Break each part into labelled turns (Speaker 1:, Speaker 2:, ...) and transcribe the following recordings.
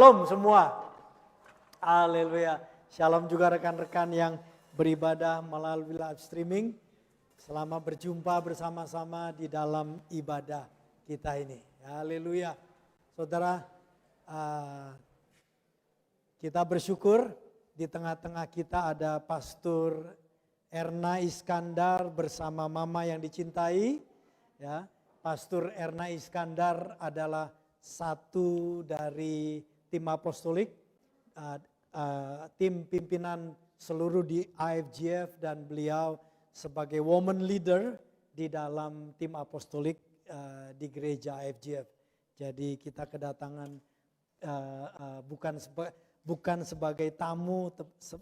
Speaker 1: Shalom semua. Haleluya. Shalom juga rekan-rekan yang beribadah melalui live streaming. Selamat berjumpa bersama-sama di dalam ibadah kita ini. Haleluya. Saudara, kita bersyukur di tengah-tengah kita ada Pastor Erna Iskandar bersama Mama yang dicintai. Ya, Pastor Erna Iskandar adalah satu dari tim apostolik, tim pimpinan seluruh di IFGF, dan beliau sebagai woman leader di dalam tim apostolik di gereja IFGF. Jadi kita kedatangan bukan sebagai tamu,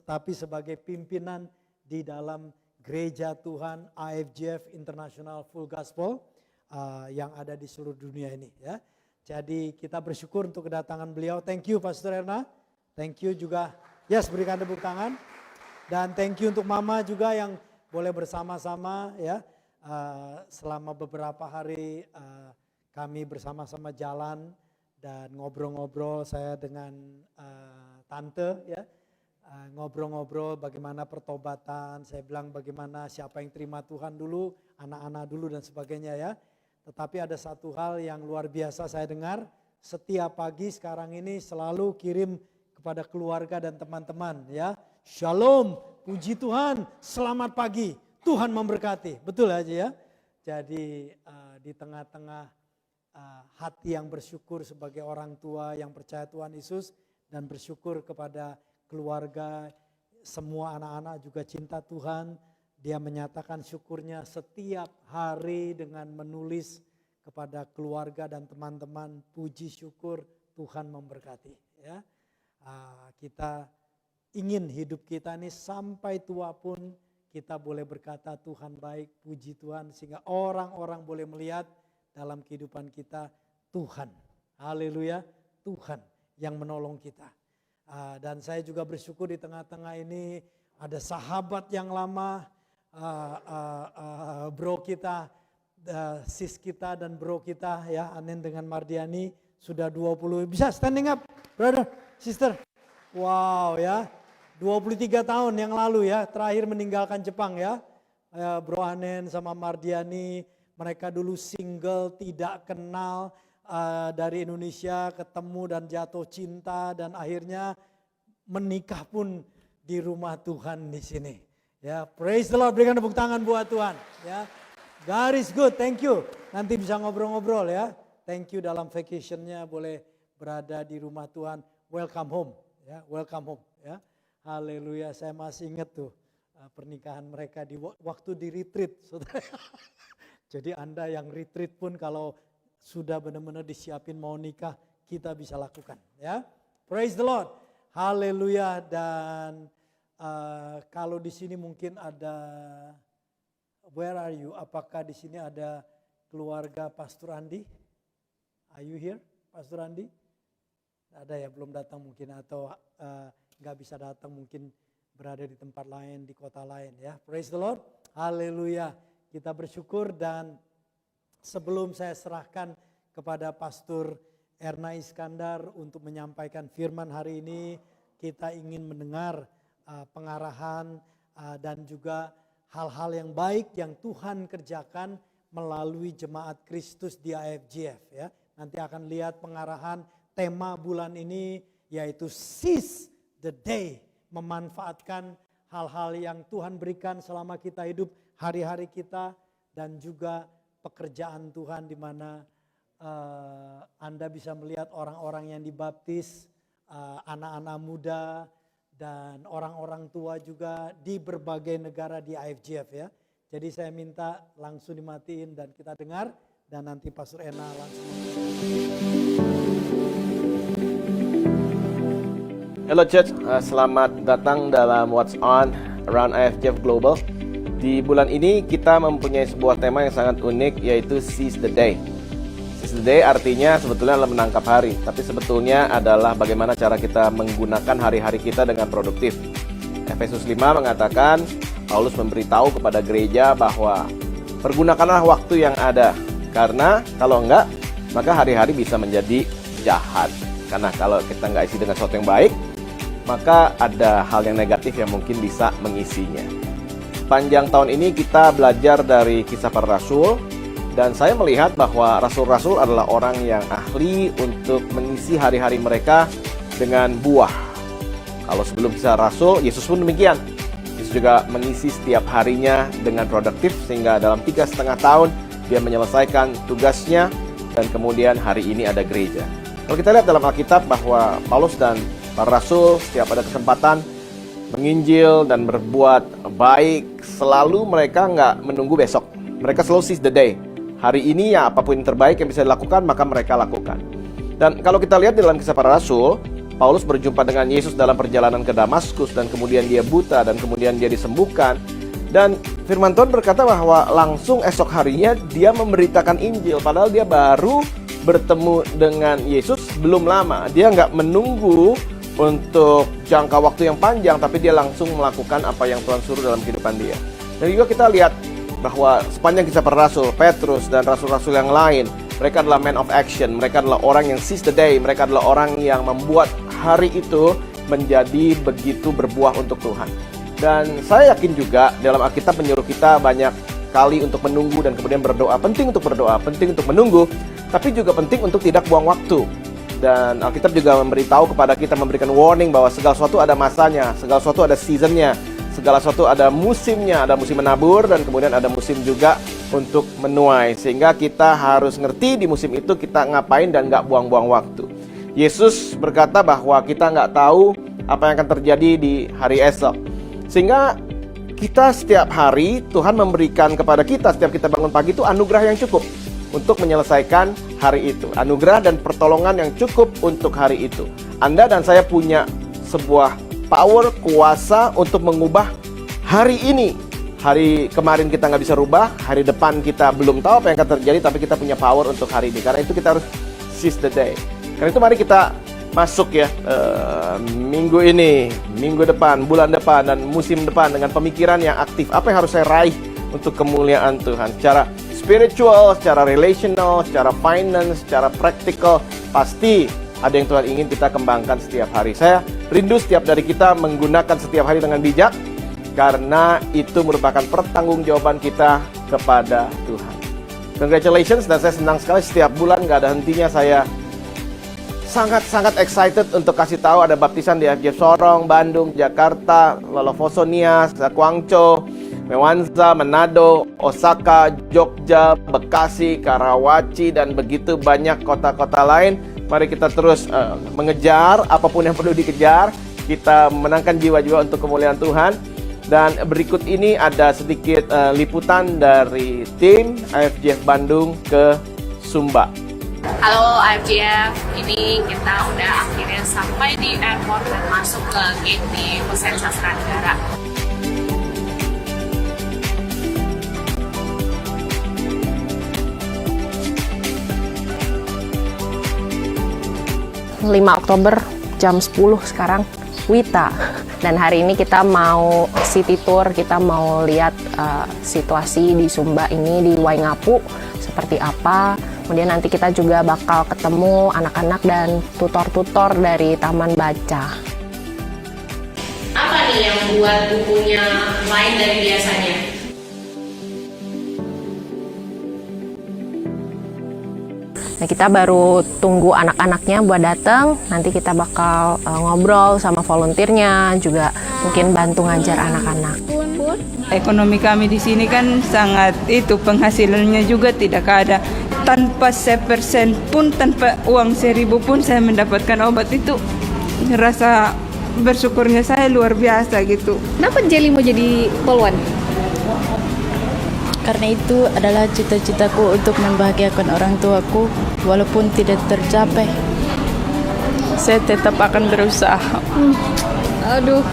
Speaker 1: tapi sebagai pimpinan di dalam gereja Tuhan IFGF International Full Gospel yang ada di seluruh dunia ini, ya. Jadi kita bersyukur untuk kedatangan beliau. Thank you Pastor Erna. Thank you juga. Yes, berikan tepuk tangan. Dan thank you untuk Mama juga yang boleh bersama-sama, ya. Selama beberapa hari kami bersama-sama jalan dan ngobrol-ngobrol saya dengan Tante, ya. Ngobrol-ngobrol bagaimana pertobatan. Saya bilang bagaimana siapa yang terima Tuhan dulu, anak-anak dulu dan sebagainya, ya. Tetapi ada satu hal yang luar biasa saya dengar, setiap pagi sekarang ini selalu kirim kepada keluarga dan teman-teman, ya. Shalom, puji Tuhan, selamat pagi, Tuhan memberkati. Betul aja, ya. Jadi di tengah-tengah hati yang bersyukur sebagai orang tua yang percaya Tuhan Yesus dan bersyukur kepada keluarga, semua anak-anak juga cinta Tuhan. Dia menyatakan syukurnya setiap hari dengan menulis kepada keluarga dan teman-teman, puji syukur Tuhan memberkati. Ya, kita ingin hidup kita ini sampai tua pun kita boleh berkata Tuhan baik, puji Tuhan, sehingga orang-orang boleh melihat dalam kehidupan kita Tuhan. Haleluya, Tuhan yang menolong kita. Dan saya juga bersyukur di tengah-tengah ini ada sahabat yang lama, bro kita, sis kita dan bro kita, ya, Anen dengan Mardiani sudah 20, bisa standing up brother, sister. Wow, ya, 23 tahun yang lalu, ya, terakhir meninggalkan Jepang, ya. Bro Anen sama Mardiani, mereka dulu single, tidak kenal, dari Indonesia ketemu dan jatuh cinta dan akhirnya menikah pun di rumah Tuhan di sini. Ya, praise the Lord, berikan tepuk tangan buat Tuhan, ya. God is good, thank you. Nanti bisa ngobrol-ngobrol, ya. Thank you dalam vacationnya boleh berada di rumah Tuhan. Welcome home, ya. Welcome home, ya. Haleluya, saya masih ingat tuh pernikahan mereka di waktu di retreat, saudara. Jadi Anda yang retreat pun kalau sudah benar-benar disiapin mau nikah, kita bisa lakukan, ya. Praise the Lord, haleluya. Dan kalau di sini mungkin ada, where are you? Apakah di sini ada keluarga Pastor Andi? Are you here, Pastor Andi? Ada ya, belum datang mungkin, atau nggak bisa datang, mungkin berada di tempat lain, di kota lain, ya. Praise the Lord, haleluya. Kita bersyukur. Dan sebelum saya serahkan kepada Pastor Erna Iskandar untuk menyampaikan firman hari ini, kita ingin mendengar pengarahan dan juga hal-hal yang baik yang Tuhan kerjakan melalui jemaat Kristus di IFGF, ya. Nanti akan lihat pengarahan tema bulan ini yaitu Seize the Day, memanfaatkan hal-hal yang Tuhan berikan selama kita hidup, hari-hari kita, dan juga pekerjaan Tuhan di mana Anda bisa melihat orang-orang yang dibaptis, anak-anak muda, dan orang-orang tua juga di berbagai negara di IFGF, ya. Jadi saya minta langsung dimatiin dan kita dengar, dan nanti Pastor Ena langsung.
Speaker 2: Hello Church, selamat datang dalam What's On Around IFGF Global. Di bulan ini kita mempunyai sebuah tema yang sangat unik, yaitu Seize the Day. Seize the Day artinya sebetulnya adalah menangkap hari, tapi sebetulnya adalah bagaimana cara kita menggunakan hari-hari kita dengan produktif. Efesus 5 mengatakan, Paulus memberitahu kepada gereja bahwa pergunakanlah waktu yang ada, karena kalau enggak, maka hari-hari bisa menjadi jahat. Karena kalau kita nggak isi dengan sesuatu yang baik, maka ada hal yang negatif yang mungkin bisa mengisinya. Panjang tahun ini kita belajar dari kisah para rasul, dan saya melihat bahwa rasul-rasul adalah orang yang ahli untuk mengisi hari-hari mereka dengan buah. Kalau sebelum kisah rasul, Yesus pun demikian. Yesus juga mengisi setiap harinya dengan produktif, sehingga dalam 3,5 tahun dia menyelesaikan tugasnya, dan kemudian hari ini ada gereja. Kalau kita lihat dalam Alkitab bahwa Paulus dan para rasul setiap ada kesempatan menginjil dan berbuat baik, selalu mereka nggak menunggu besok. Mereka selalu seize the day. Hari ini ya apapun yang terbaik yang bisa dilakukan, maka mereka lakukan. Dan kalau kita lihat dalam kisah para rasul, Paulus berjumpa dengan Yesus dalam perjalanan ke Damaskus, dan kemudian dia buta, dan kemudian dia disembuhkan. Dan firman Tuhan berkata bahwa langsung esok harinya dia memberitakan Injil, padahal dia baru bertemu dengan Yesus belum lama. Dia nggak menunggu untuk jangka waktu yang panjang, tapi dia langsung melakukan apa yang Tuhan suruh dalam kehidupan dia. Dan juga kita lihat bahwa sepanjang kisah para rasul, Petrus dan rasul-rasul yang lain, mereka adalah man of action. Mereka adalah orang yang seize the day. Mereka adalah orang yang membuat hari itu menjadi begitu berbuah untuk Tuhan. Dan saya yakin juga dalam Alkitab menyuruh kita banyak kali untuk menunggu dan kemudian berdoa. Penting untuk berdoa, penting untuk menunggu, tapi juga penting untuk tidak buang waktu. Dan Alkitab juga memberitahu kepada kita, memberikan warning bahwa segala sesuatu ada masanya, segala sesuatu ada seasonnya, segala sesuatu ada musimnya. Ada musim menabur dan kemudian ada musim juga untuk menuai. Sehingga kita harus ngerti di musim itu kita ngapain dan gak buang-buang waktu. Yesus berkata bahwa kita gak tahu apa yang akan terjadi di hari esok. Sehingga kita setiap hari Tuhan memberikan kepada kita, setiap kita bangun pagi itu anugerah yang cukup untuk menyelesaikan hari itu. Anugerah dan pertolongan yang cukup untuk hari itu. Anda dan saya punya sebuah power, kuasa untuk mengubah hari ini. Hari kemarin kita nggak bisa rubah, hari depan kita belum tahu apa yang akan terjadi, tapi kita punya power untuk hari ini. Karena itu kita harus seize the day. Karena itu mari kita masuk ya minggu ini, minggu depan, bulan depan, dan musim depan dengan pemikiran yang aktif. Apa yang harus saya raih untuk kemuliaan Tuhan? Secara spiritual, secara relational, secara finance, secara practical, pasti ada yang Tuhan ingin kita kembangkan setiap hari. Saya rindu setiap dari kita menggunakan setiap hari dengan bijak, karena itu merupakan pertanggungjawaban kita kepada Tuhan. Congratulations, dan saya senang sekali setiap bulan gak ada hentinya saya sangat-sangat excited untuk kasih tahu ada baptisan di FJF Sorong, Bandung, Jakarta, Lolofoso, Nias, Guangzhou, Mewanza, Manado, Osaka, Jogja, Bekasi, Karawaci, dan begitu banyak kota-kota lain. Mari kita terus mengejar apapun yang perlu dikejar. Kita menangkan jiwa-jiwa untuk kemuliaan Tuhan. Dan berikut ini ada sedikit liputan dari tim AFJF Bandung ke Sumba.
Speaker 3: Halo AFJF, ini kita udah akhirnya sampai di airport dan masuk ke gate di Hussein Sastra Negara. Oktober jam 10 sekarang, Wita. Dan hari ini kita mau city tour, kita mau lihat situasi di Sumba ini, di Waingapu seperti apa. Kemudian nanti kita juga bakal ketemu anak-anak dan tutor-tutor dari Taman Baca. Apa nih yang buat bukunya lain dari biasanya? Nah, kita baru tunggu anak-anaknya buat datang. Nanti kita bakal ngobrol sama volunteernya, juga mungkin bantu ngajar anak-anak.
Speaker 4: Ekonomi kami di sini kan sangat penghasilannya juga tidak ada. Tanpa 1% pun, tanpa uang 1.000 pun saya mendapatkan obat itu. Rasa bersyukurnya saya luar biasa gitu.
Speaker 5: Kenapa Jelly mau jadi poluan? Karena itu adalah cita-citaku untuk membahagiakan orang tuaku walaupun tidak tercapai.
Speaker 4: Saya tetap akan berusaha.
Speaker 5: Aduh.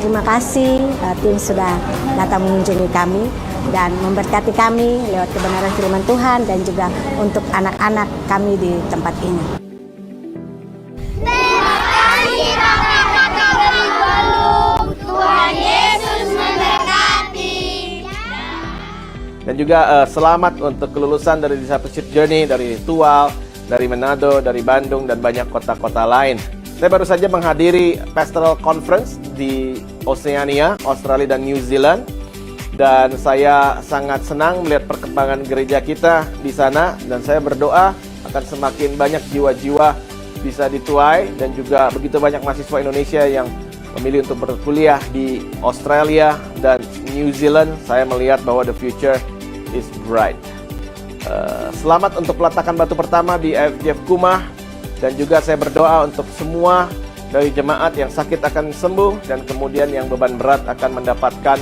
Speaker 6: Terima kasih tim sudah datang mengunjungi kami. dan memberkati kami lewat kebenaran firman Tuhan dan juga untuk anak-anak kami di tempat ini.
Speaker 7: Terima kasih kakak-kakak dari Bandung. Tuhan Yesus memberkati.
Speaker 2: Dan juga selamat untuk kelulusan dari Discipleship Journey dari Tual, dari Manado, dari Bandung, dan banyak kota-kota lain. Saya baru saja menghadiri Pastoral Conference di Oceania, Australia dan New Zealand. Dan saya sangat senang melihat perkembangan gereja kita di sana. Dan saya berdoa akan semakin banyak jiwa-jiwa bisa dituai. Dan juga begitu banyak mahasiswa Indonesia yang memilih untuk berkuliah di Australia dan New Zealand. Saya melihat bahwa the future is bright. Selamat untuk peletakan batu pertama di IFGF Kumah. Dan juga saya berdoa untuk semua dari jemaat yang sakit akan sembuh dan kemudian yang beban berat akan mendapatkan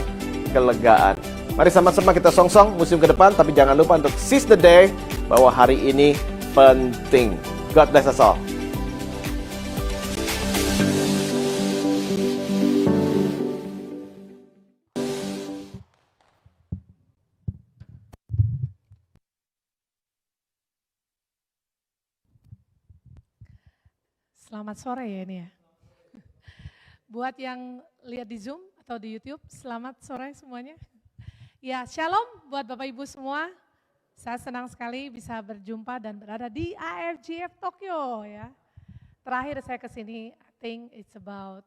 Speaker 2: kelegaan. Mari sama-sama kita song-song musim ke depan, tapi jangan lupa untuk seize the day bahwa hari ini penting. God bless us all.
Speaker 8: Selamat sore ya ini ya. Buat yang lihat di Zoom atau di YouTube, selamat sore semuanya. Ya, shalom buat Bapak Ibu semua. Saya senang sekali bisa berjumpa dan berada di IFGF Tokyo ya. Terakhir saya ke sini, I think it's about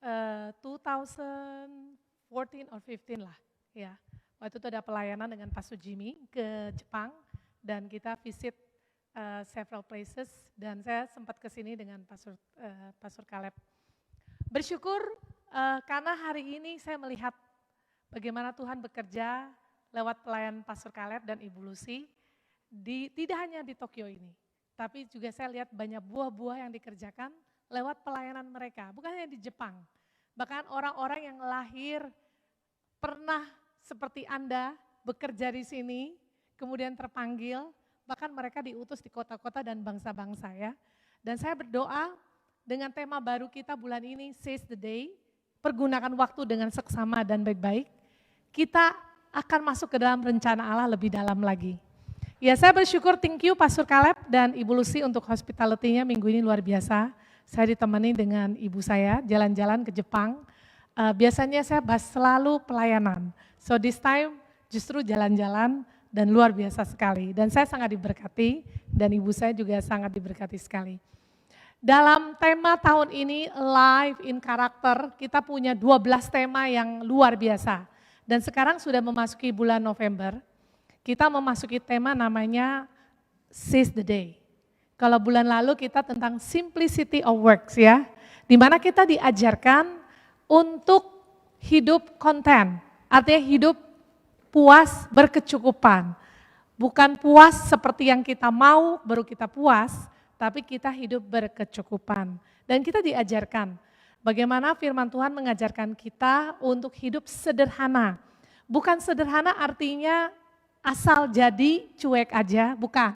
Speaker 8: 2014 or 15 lah ya. Waktu itu ada pelayanan dengan Pastor Jimmy ke Jepang dan kita visit several places dan saya sempat ke sini dengan Pastor Caleb. Bersyukur karena hari ini saya melihat bagaimana Tuhan bekerja lewat pelayan Pastor Caleb dan Ibu Lucy tidak hanya di Tokyo ini, tapi juga saya lihat banyak buah-buah yang dikerjakan lewat pelayanan mereka, bukan hanya di Jepang. Bahkan orang-orang yang lahir pernah seperti Anda bekerja di sini, kemudian terpanggil, bahkan mereka diutus di kota-kota dan bangsa-bangsa ya. Dan saya berdoa dengan tema baru kita bulan ini, Seize the Day, pergunakan waktu dengan seksama dan baik-baik, kita akan masuk ke dalam rencana Allah lebih dalam lagi. Ya, saya bersyukur, thank you Pastor Caleb dan Ibu Lucy untuk hospitality-nya minggu ini luar biasa. Saya ditemani dengan ibu saya jalan-jalan ke Jepang. Biasanya saya selalu pelayanan. So this time justru jalan-jalan dan luar biasa sekali. Dan saya sangat diberkati dan ibu saya juga sangat diberkati sekali. Dalam tema tahun ini, Life in Character, kita punya 12 tema yang luar biasa. Dan sekarang sudah memasuki bulan November, kita memasuki tema namanya Seize the Day. Kalau bulan lalu kita tentang Simplicity of Works ya, di mana kita diajarkan untuk hidup konten, artinya hidup puas berkecukupan. Bukan puas seperti yang kita mau baru kita puas, tapi kita hidup berkecukupan. Dan kita diajarkan bagaimana firman Tuhan mengajarkan kita untuk hidup sederhana. Bukan sederhana artinya asal jadi cuek aja, bukan.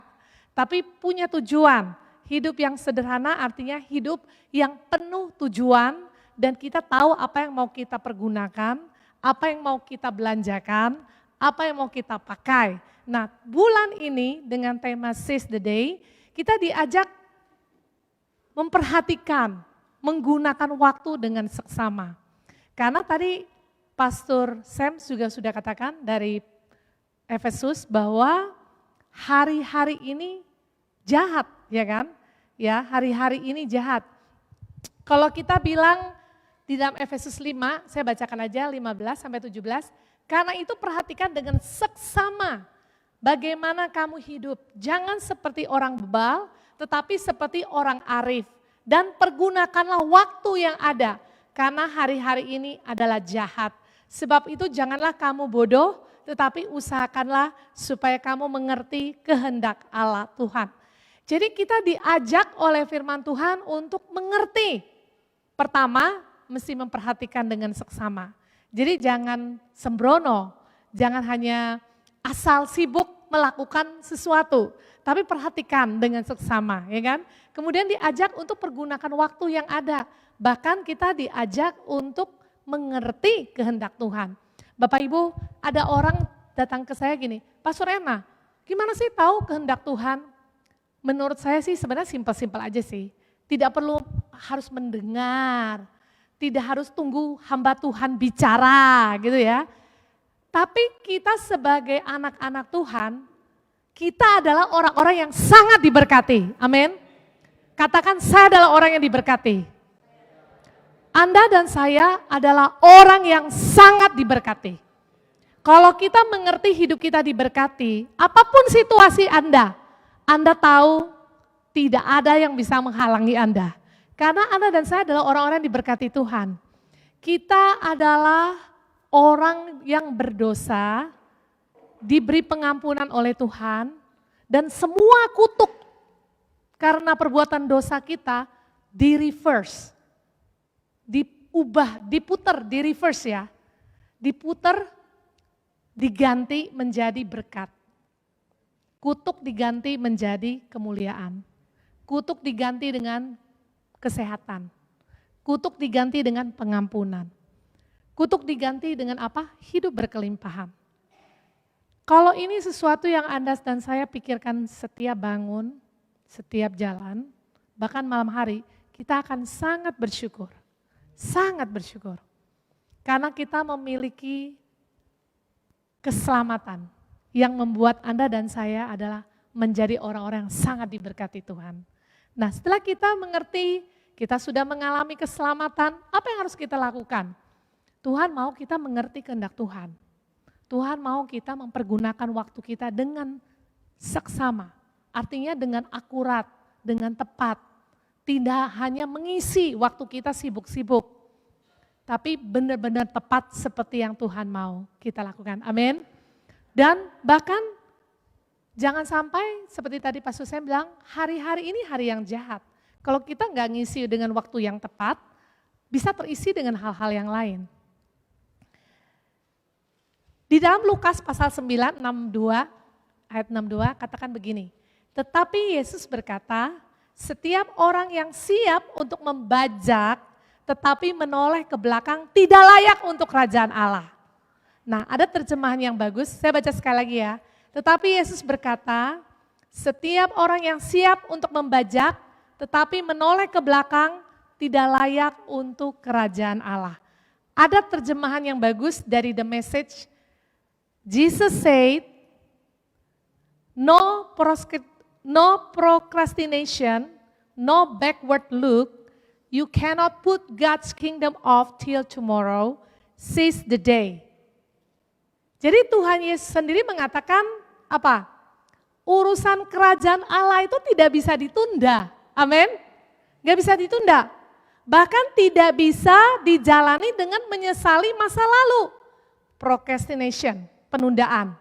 Speaker 8: Tapi punya tujuan. Hidup yang sederhana artinya hidup yang penuh tujuan dan kita tahu apa yang mau kita pergunakan, apa yang mau kita belanjakan, apa yang mau kita pakai. Nah, bulan ini dengan tema Seize the Day, kita diajak memperhatikan, menggunakan waktu dengan seksama. Karena tadi Pastor Sam juga sudah katakan dari Efesus bahwa hari-hari ini jahat, ya kan? Ya, hari-hari ini jahat. Kalau kita bilang di dalam Efesus 5, saya bacakan aja 15 sampai 17, karena itu perhatikan dengan seksama bagaimana kamu hidup. Jangan seperti orang bebal, tetapi seperti orang arif. Dan pergunakanlah waktu yang ada, karena hari-hari ini adalah jahat. Sebab itu janganlah kamu bodoh, tetapi usahakanlah supaya kamu mengerti kehendak Allah Tuhan. Jadi kita diajak oleh firman Tuhan untuk mengerti. Pertama, mesti memperhatikan dengan seksama. Jadi jangan sembrono, jangan hanya asal sibuk melakukan sesuatu, tapi perhatikan dengan seksama, ya kan? Kemudian diajak untuk pergunakan waktu yang ada. Bahkan kita diajak untuk mengerti kehendak Tuhan. Bapak Ibu, ada orang datang ke saya gini, Pastor Ena, gimana sih tahu kehendak Tuhan? Menurut saya sih sebenarnya simpel-simpel aja sih. Tidak perlu harus mendengar, tidak harus tunggu hamba Tuhan bicara gitu ya. Tapi kita sebagai anak-anak Tuhan, kita adalah orang-orang yang sangat diberkati. Amin. Katakan, saya adalah orang yang diberkati. Anda dan saya adalah orang yang sangat diberkati. Kalau kita mengerti hidup kita diberkati, apapun situasi Anda tahu tidak ada yang bisa menghalangi Anda. Karena Anda dan saya adalah orang-orang yang diberkati Tuhan. Kita adalah orang yang berdosa, diberi pengampunan oleh Tuhan, dan semua kutuk karena perbuatan dosa kita di-reverse, diubah, diputer, di-reverse ya. Diputer, diganti menjadi berkat. Kutuk diganti menjadi kemuliaan. Kutuk diganti dengan kesehatan. Kutuk diganti dengan pengampunan. Kutuk diganti dengan apa? Hidup berkelimpahan. Kalau ini sesuatu yang Anda dan saya pikirkan setiap bangun, setiap jalan, bahkan malam hari, kita akan sangat bersyukur. Sangat bersyukur. Karena kita memiliki keselamatan yang membuat Anda dan saya adalah menjadi orang-orang yang sangat diberkati Tuhan. Nah, setelah kita mengerti, kita sudah mengalami keselamatan, apa yang harus kita lakukan? Tuhan mau kita mengerti kehendak Tuhan. Tuhan mau kita mempergunakan waktu kita dengan seksama. Artinya dengan akurat, dengan tepat. Tidak hanya mengisi waktu kita sibuk-sibuk. Tapi benar-benar tepat seperti yang Tuhan mau kita lakukan. Amin. Dan bahkan jangan sampai seperti tadi Pak Susen bilang, hari-hari ini hari yang jahat. Kalau kita nggak ngisi dengan waktu yang tepat, bisa terisi dengan hal-hal yang lain. Di dalam Lukas pasal 9, 62, ayat 62 katakan begini, tetapi Yesus berkata, setiap orang yang siap untuk membajak, tetapi menoleh ke belakang tidak layak untuk kerajaan Allah. Nah, ada terjemahan yang bagus, saya baca sekali lagi ya. Tetapi Yesus berkata, setiap orang yang siap untuk membajak, tetapi menoleh ke belakang, tidak layak untuk kerajaan Allah. Ada terjemahan yang bagus dari The Message. Jesus said, no procrastination, no backward look, you cannot put God's kingdom off till tomorrow, seize the day. Jadi Tuhan Yesus sendiri mengatakan apa? Urusan kerajaan Allah itu tidak bisa ditunda. Amin. Gak bisa ditunda. Bahkan tidak bisa dijalani dengan menyesali masa lalu. Procrastination, penundaan.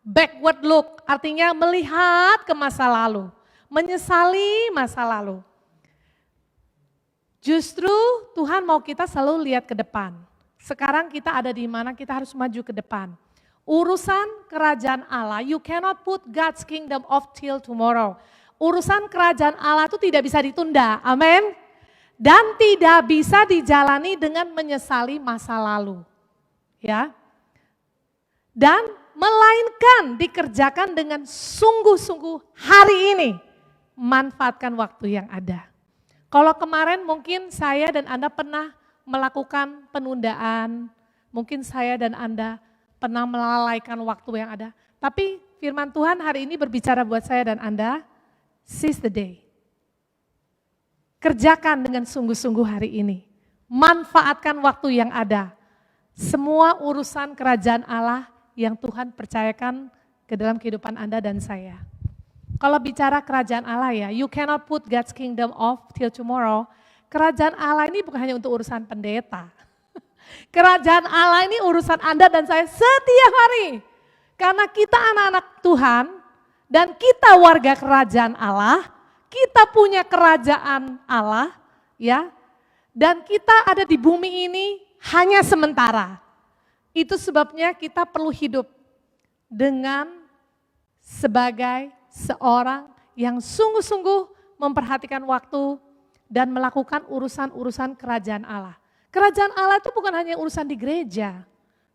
Speaker 8: Backward look artinya melihat ke masa lalu. Menyesali masa lalu. Justru Tuhan mau kita selalu lihat ke depan. Sekarang kita ada di mana kita harus maju ke depan. Urusan kerajaan Allah, you cannot put God's kingdom off till tomorrow. Urusan kerajaan Allah itu tidak bisa ditunda, amin. Dan tidak bisa dijalani dengan menyesali masa lalu. Ya. Dan melainkan dikerjakan dengan sungguh-sungguh hari ini. Manfaatkan waktu yang ada. Kalau kemarin mungkin saya dan Anda pernah melakukan penundaan, mungkin saya dan Anda pernah melalaikan waktu yang ada. Tapi firman Tuhan hari ini berbicara buat saya dan Anda, seize the day. Kerjakan dengan sungguh-sungguh hari ini. Manfaatkan waktu yang ada. Semua urusan kerajaan Allah yang Tuhan percayakan ke dalam kehidupan Anda dan saya. Kalau bicara kerajaan Allah ya, you cannot put God's kingdom off till tomorrow. Kerajaan Allah ini bukan hanya untuk urusan pendeta. Kerajaan Allah ini urusan Anda dan saya setiap hari. Karena kita anak-anak Tuhan dan kita warga kerajaan Allah, kita punya kerajaan Allah, ya. Dan kita ada di bumi ini hanya sementara. Itu sebabnya kita perlu hidup dengan sebagai seorang yang sungguh-sungguh memperhatikan waktu dan melakukan urusan-urusan kerajaan Allah. Kerajaan Allah itu bukan hanya urusan di gereja,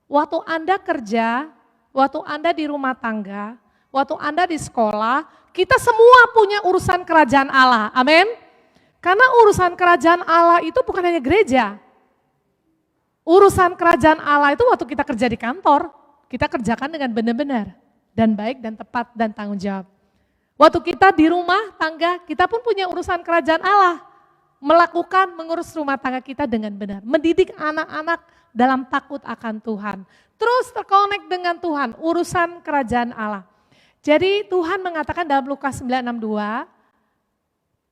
Speaker 8: Waktu Anda kerja, waktu Anda di rumah tangga, waktu Anda di sekolah, kita semua punya urusan kerajaan Allah. Amin. Karena urusan kerajaan Allah itu bukan hanya gereja. Urusan kerajaan Allah itu waktu kita kerja di kantor, kita kerjakan dengan benar-benar dan baik dan tepat dan tanggung jawab. Waktu kita di rumah tangga, kita pun punya urusan kerajaan Allah. Mengurus rumah tangga kita dengan benar. Mendidik anak-anak dalam takut akan Tuhan. Terus terkonek dengan Tuhan, urusan kerajaan Allah. Jadi Tuhan mengatakan dalam Lukas 9:62,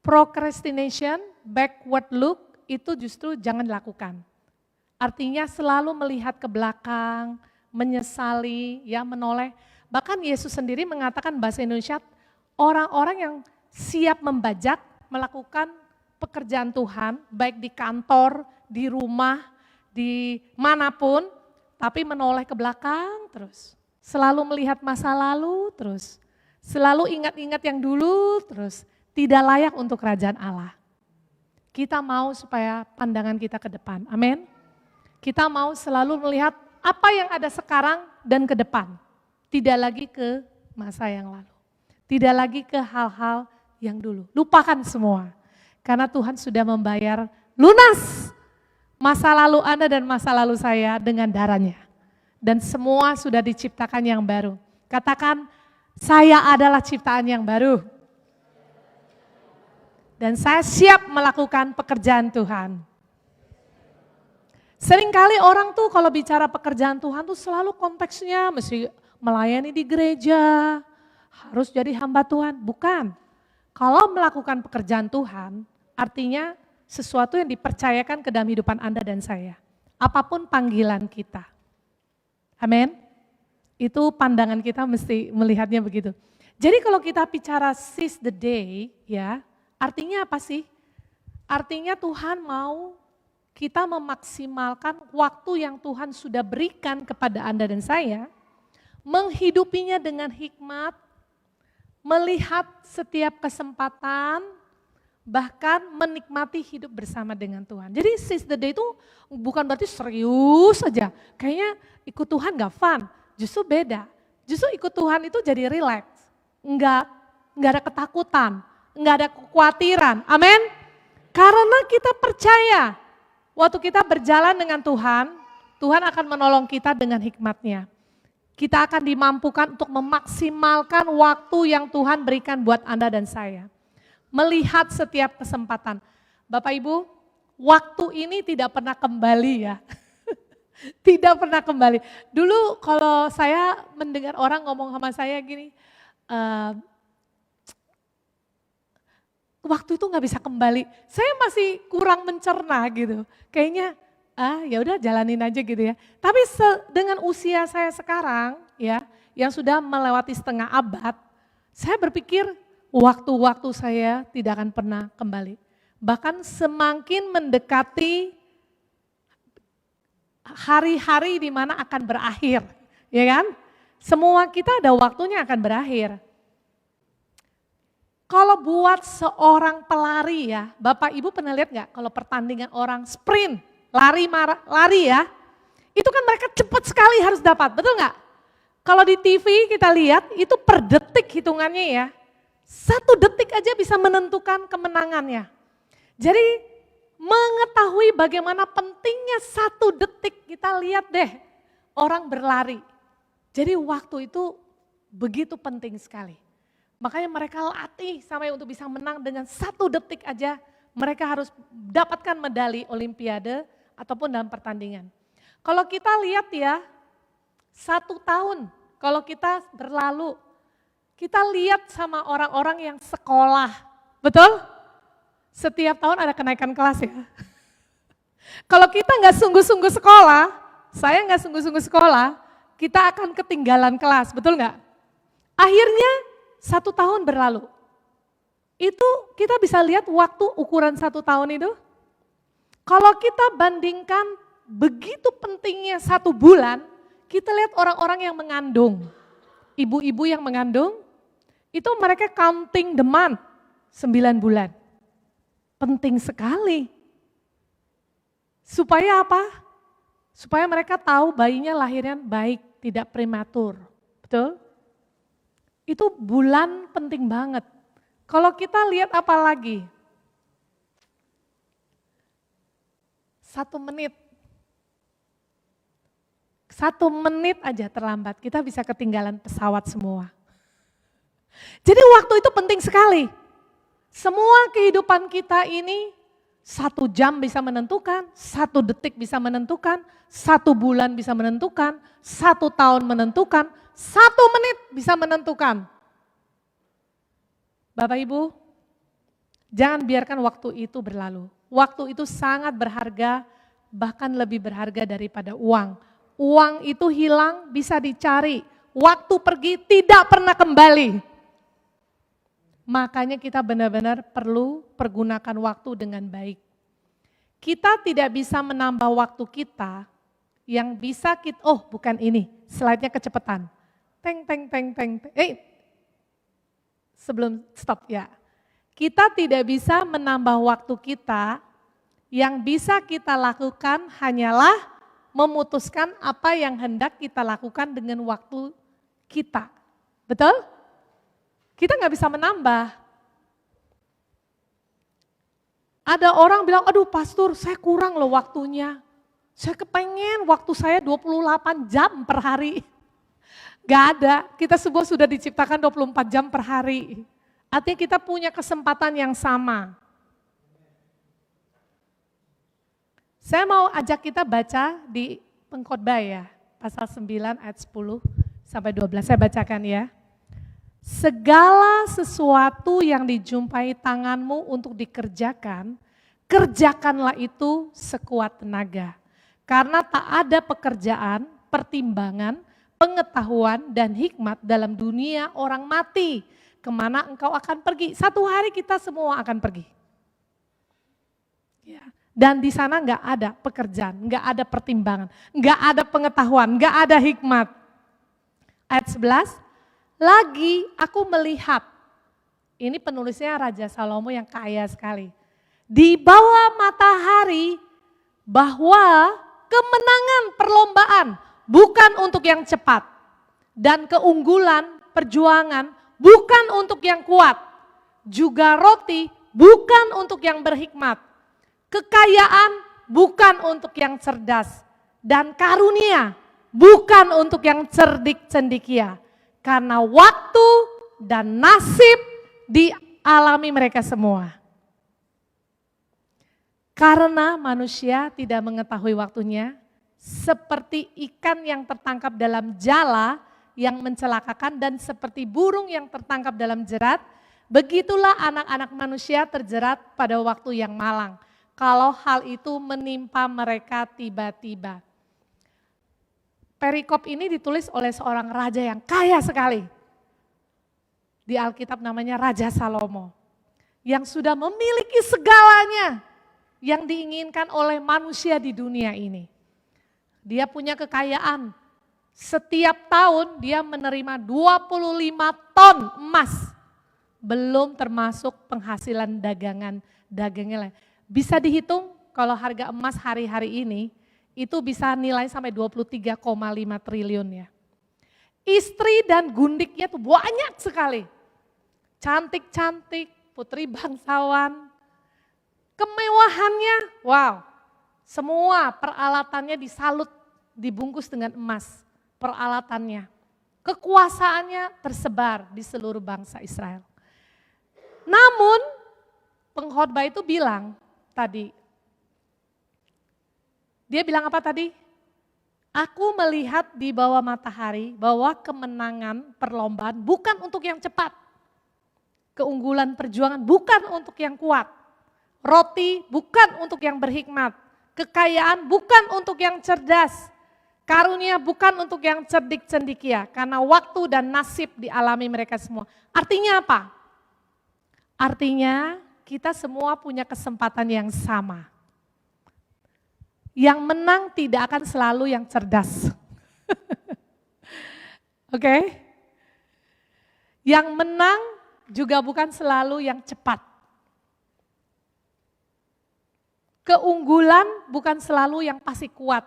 Speaker 8: procrastination, backward look, itu justru jangan dilakukan. Artinya selalu melihat ke belakang, menyesali, ya menoleh. Bahkan Yesus sendiri mengatakan bahasa Indonesia, orang-orang yang siap membajak, melakukan pekerjaan Tuhan, baik di kantor, di rumah, di manapun, tapi menoleh ke belakang terus. Selalu melihat masa lalu terus. Selalu ingat-ingat yang dulu terus. Tidak layak untuk kerajaan Allah. Kita mau supaya pandangan kita ke depan. Amin. Kita mau selalu melihat apa yang ada sekarang dan ke depan. Tidak lagi ke masa yang lalu. Tidak lagi ke hal-hal yang dulu. Lupakan semua. Karena Tuhan sudah membayar lunas masa lalu Anda dan masa lalu saya dengan darahnya. Dan semua sudah diciptakan yang baru. Katakan, saya adalah ciptaan yang baru. Dan saya siap melakukan pekerjaan Tuhan. Seringkali orang tuh kalau bicara pekerjaan Tuhan tuh selalu konteksnya mesti melayani di gereja, harus jadi hamba Tuhan. Bukan. Kalau melakukan pekerjaan Tuhan, artinya sesuatu yang dipercayakan ke dalam kehidupan Anda dan saya. Apapun panggilan kita. Amin. Itu pandangan kita mesti melihatnya begitu. Jadi kalau kita bicara seize the day, ya, artinya apa sih? Artinya Tuhan mau kita memaksimalkan waktu yang Tuhan sudah berikan kepada Anda dan saya, menghidupinya dengan hikmat, melihat setiap kesempatan, bahkan menikmati hidup bersama dengan Tuhan. Jadi seize the day itu bukan berarti serius saja, kayaknya ikut Tuhan gak fun, justru beda. Justru ikut Tuhan itu jadi relax, enggak ada ketakutan, enggak ada kekhawatiran, amin. Karena kita percaya, waktu kita berjalan dengan Tuhan, Tuhan akan menolong kita dengan hikmatnya. Kita akan dimampukan untuk memaksimalkan waktu yang Tuhan berikan buat Anda dan saya. Melihat setiap kesempatan. Bapak Ibu, waktu ini tidak pernah kembali ya. Tidak pernah kembali. Dulu kalau saya mendengar orang ngomong sama saya gini, waktu itu nggak bisa kembali. Saya masih kurang mencerna gitu. Kayaknya ya udah jalanin aja gitu ya. Tapi dengan usia saya sekarang ya, yang sudah melewati setengah abad, saya berpikir waktu-waktu saya tidak akan pernah kembali. Bahkan semakin mendekati hari-hari di mana akan berakhir, ya kan? Semua kita ada waktunya akan berakhir. Kalau buat seorang pelari ya, Bapak Ibu pernah lihat nggak kalau pertandingan orang sprint, lari ya, itu kan mereka cepat sekali harus dapat, betul nggak? Kalau di TV kita lihat itu per detik hitungannya ya, 1 detik aja bisa menentukan kemenangannya. Jadi mengetahui bagaimana pentingnya 1 detik, kita lihat deh orang berlari. Jadi waktu itu begitu penting sekali. Makanya mereka latih sampai untuk bisa menang dengan 1 detik aja. Mereka harus dapatkan medali olimpiade ataupun dalam pertandingan. Kalau kita lihat ya, 1 tahun kalau kita berlalu, kita lihat sama orang-orang yang sekolah, betul? Setiap tahun ada kenaikan kelas ya. Kalau kita nggak sungguh-sungguh sekolah, saya nggak sungguh-sungguh sekolah, kita akan ketinggalan kelas, betul nggak? Akhirnya 1 tahun berlalu. Itu kita bisa lihat waktu ukuran 1 tahun itu. Kalau kita bandingkan begitu pentingnya 1 bulan, kita lihat orang-orang yang mengandung. Ibu-ibu yang mengandung, itu mereka counting the month, 9 bulan. Penting sekali. Supaya apa? Supaya mereka tahu bayinya lahirnya baik, tidak prematur. Betul? Itu bulan penting banget. Kalau kita lihat apa lagi? 1 menit. 1 menit aja terlambat, kita bisa ketinggalan pesawat semua. Jadi waktu itu penting sekali. Semua kehidupan kita ini 1 jam bisa menentukan, 1 detik bisa menentukan, 1 bulan bisa menentukan, 1 tahun menentukan, 1 menit bisa menentukan. Bapak Ibu, jangan biarkan waktu itu berlalu. Waktu itu sangat berharga, bahkan lebih berharga daripada uang. Uang itu hilang, bisa dicari. Waktu pergi tidak pernah kembali. Makanya kita benar-benar perlu pergunakan waktu dengan baik. Kita tidak bisa menambah waktu kita, yang bisa kita, bukan ini, slide-nya kecepatan. Sebelum stop ya. Kita tidak bisa menambah waktu kita, yang bisa kita lakukan hanyalah memutuskan apa yang hendak kita lakukan dengan waktu kita. Betul? Kita nggak bisa menambah. Ada orang bilang, aduh pastor saya kurang loh waktunya. Saya kepengen waktu saya 28 jam per hari. Gak ada, kita semua sudah diciptakan 24 jam per hari. Artinya kita punya kesempatan yang sama. Saya mau ajak kita baca di Pengkhotbah ya, pasal 9 ayat 10 sampai 12, saya bacakan ya. Segala sesuatu yang dijumpai tanganmu untuk dikerjakan, kerjakanlah itu sekuat tenaga. Karena tak ada pekerjaan, pertimbangan, pengetahuan dan hikmat dalam dunia orang mati. Kemana engkau akan pergi? Satu hari kita semua akan pergi. Ya. Dan di sana nggak ada pekerjaan, nggak ada pertimbangan, nggak ada pengetahuan, nggak ada hikmat. Ayat 11, lagi aku melihat, ini penulisnya Raja Salomo yang kaya sekali. Di bawah matahari bahwa kemenangan perlombaan bukan untuk yang cepat. Dan keunggulan perjuangan bukan untuk yang kuat. Juga roti bukan untuk yang berhikmat. Kekayaan bukan untuk yang cerdas, dan karunia bukan untuk yang cerdik cendikia. Karena waktu dan nasib dialami mereka semua. Karena manusia tidak mengetahui waktunya, seperti ikan yang tertangkap dalam jala yang mencelakakan dan seperti burung yang tertangkap dalam jerat, begitulah anak-anak manusia terjerat pada waktu yang malang. Kalau hal itu menimpa mereka tiba-tiba. Perikop ini ditulis oleh seorang raja yang kaya sekali. Di Alkitab namanya Raja Salomo. Yang sudah memiliki segalanya yang diinginkan oleh manusia di dunia ini. Dia punya kekayaan. Setiap tahun dia menerima 25 ton emas. Belum termasuk penghasilan dagangnya. Bisa dihitung kalau harga emas hari-hari ini itu bisa nilai sampai 23,5 triliun ya. Istri dan gundiknya tuh banyak sekali. Cantik-cantik, putri bangsawan. Kemewahannya, wow. Semua peralatannya disalut, dibungkus dengan emas. Peralatannya. Kekuasaannya tersebar di seluruh bangsa Israel. Namun pengkhotbah itu bilang, tadi. Dia bilang apa tadi? Aku melihat di bawah matahari bahwa kemenangan perlombaan bukan untuk yang cepat. Keunggulan perjuangan bukan untuk yang kuat. Roti bukan untuk yang berhikmat. Kekayaan bukan untuk yang cerdas. Karunia bukan untuk yang cerdik cendikia. Karena waktu dan nasib dialami mereka semua. Artinya apa? Artinya kita semua punya kesempatan yang sama. Yang menang tidak akan selalu yang cerdas. Oke? Yang menang juga bukan selalu yang cepat. Keunggulan bukan selalu yang pasti kuat.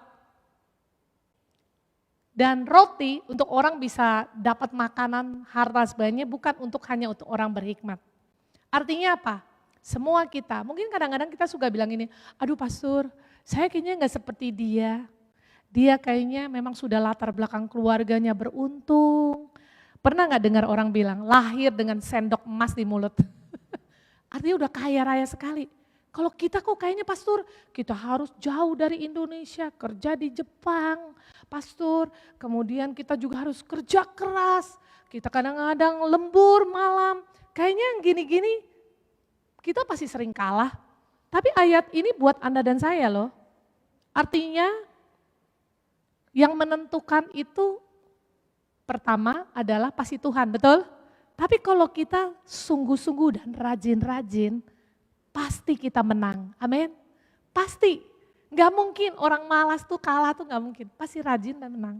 Speaker 8: Dan roti untuk orang bisa dapat makanan harta sebanyak bukan hanya untuk orang berhikmat. Artinya apa? Semua kita, mungkin kadang-kadang kita suka bilang ini, aduh pastor, saya kayaknya nggak seperti dia. Dia kayaknya memang sudah latar belakang keluarganya beruntung. Pernah nggak dengar orang bilang, lahir dengan sendok emas di mulut? Artinya udah kaya raya sekali. Kalau kita kok kayaknya pastor, kita harus jauh dari Indonesia, kerja di Jepang, pastor. Kemudian kita juga harus kerja keras, kita kadang-kadang lembur malam. Kayaknya yang gini-gini kita pasti sering kalah. Tapi ayat ini buat Anda dan saya loh. Artinya yang menentukan itu pertama adalah pasti Tuhan, betul? Tapi kalau kita sungguh-sungguh dan rajin-rajin, pasti kita menang, amin. Pasti, gak mungkin orang malas tuh kalah tuh gak mungkin, pasti rajin dan menang.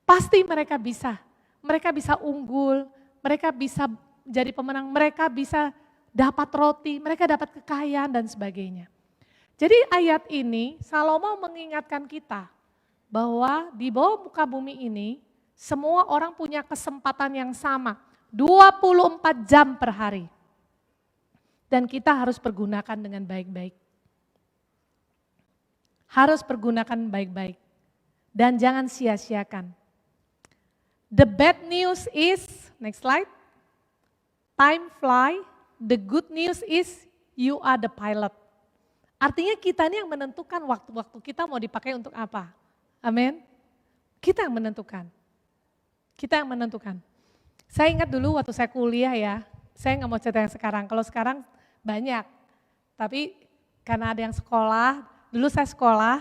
Speaker 8: Pasti mereka bisa unggul, mereka bisa jadi pemenang, mereka bisa dapat roti, mereka dapat kekayaan dan sebagainya. Jadi ayat ini Salomo mengingatkan kita bahwa di bawah muka bumi ini semua orang punya kesempatan yang sama, 24 jam per hari. Dan kita harus pergunakan dengan baik-baik. Harus pergunakan baik-baik. Dan jangan sia-siakan. The bad news is, next slide. Time fly, the good news is you are the pilot. Artinya kita ini yang menentukan waktu-waktu kita mau dipakai untuk apa. Amin. Kita yang menentukan. Kita yang menentukan. Saya ingat dulu waktu saya kuliah ya, saya nggak mau cerita yang sekarang. Kalau sekarang banyak, tapi karena ada yang sekolah, dulu saya sekolah,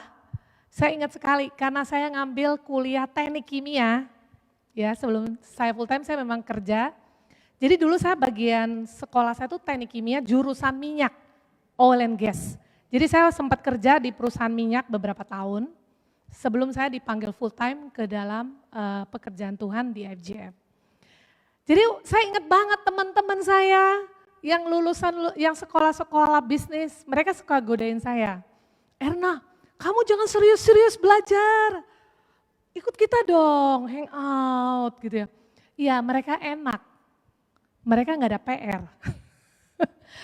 Speaker 8: saya ingat sekali karena saya ngambil kuliah teknik kimia, ya sebelum saya full time saya memang kerja. Jadi dulu saya bagian sekolah saya tuh teknik kimia jurusan minyak, oil and gas. Jadi saya sempat kerja di perusahaan minyak beberapa tahun sebelum saya dipanggil full time ke dalam pekerjaan Tuhan di FGF. Jadi saya ingat banget teman-teman saya yang lulusan, yang sekolah-sekolah bisnis, mereka suka godain saya. Erna, kamu jangan serius-serius belajar. Ikut kita dong, hang out gitu ya. Iya mereka enak, mereka nggak ada PR.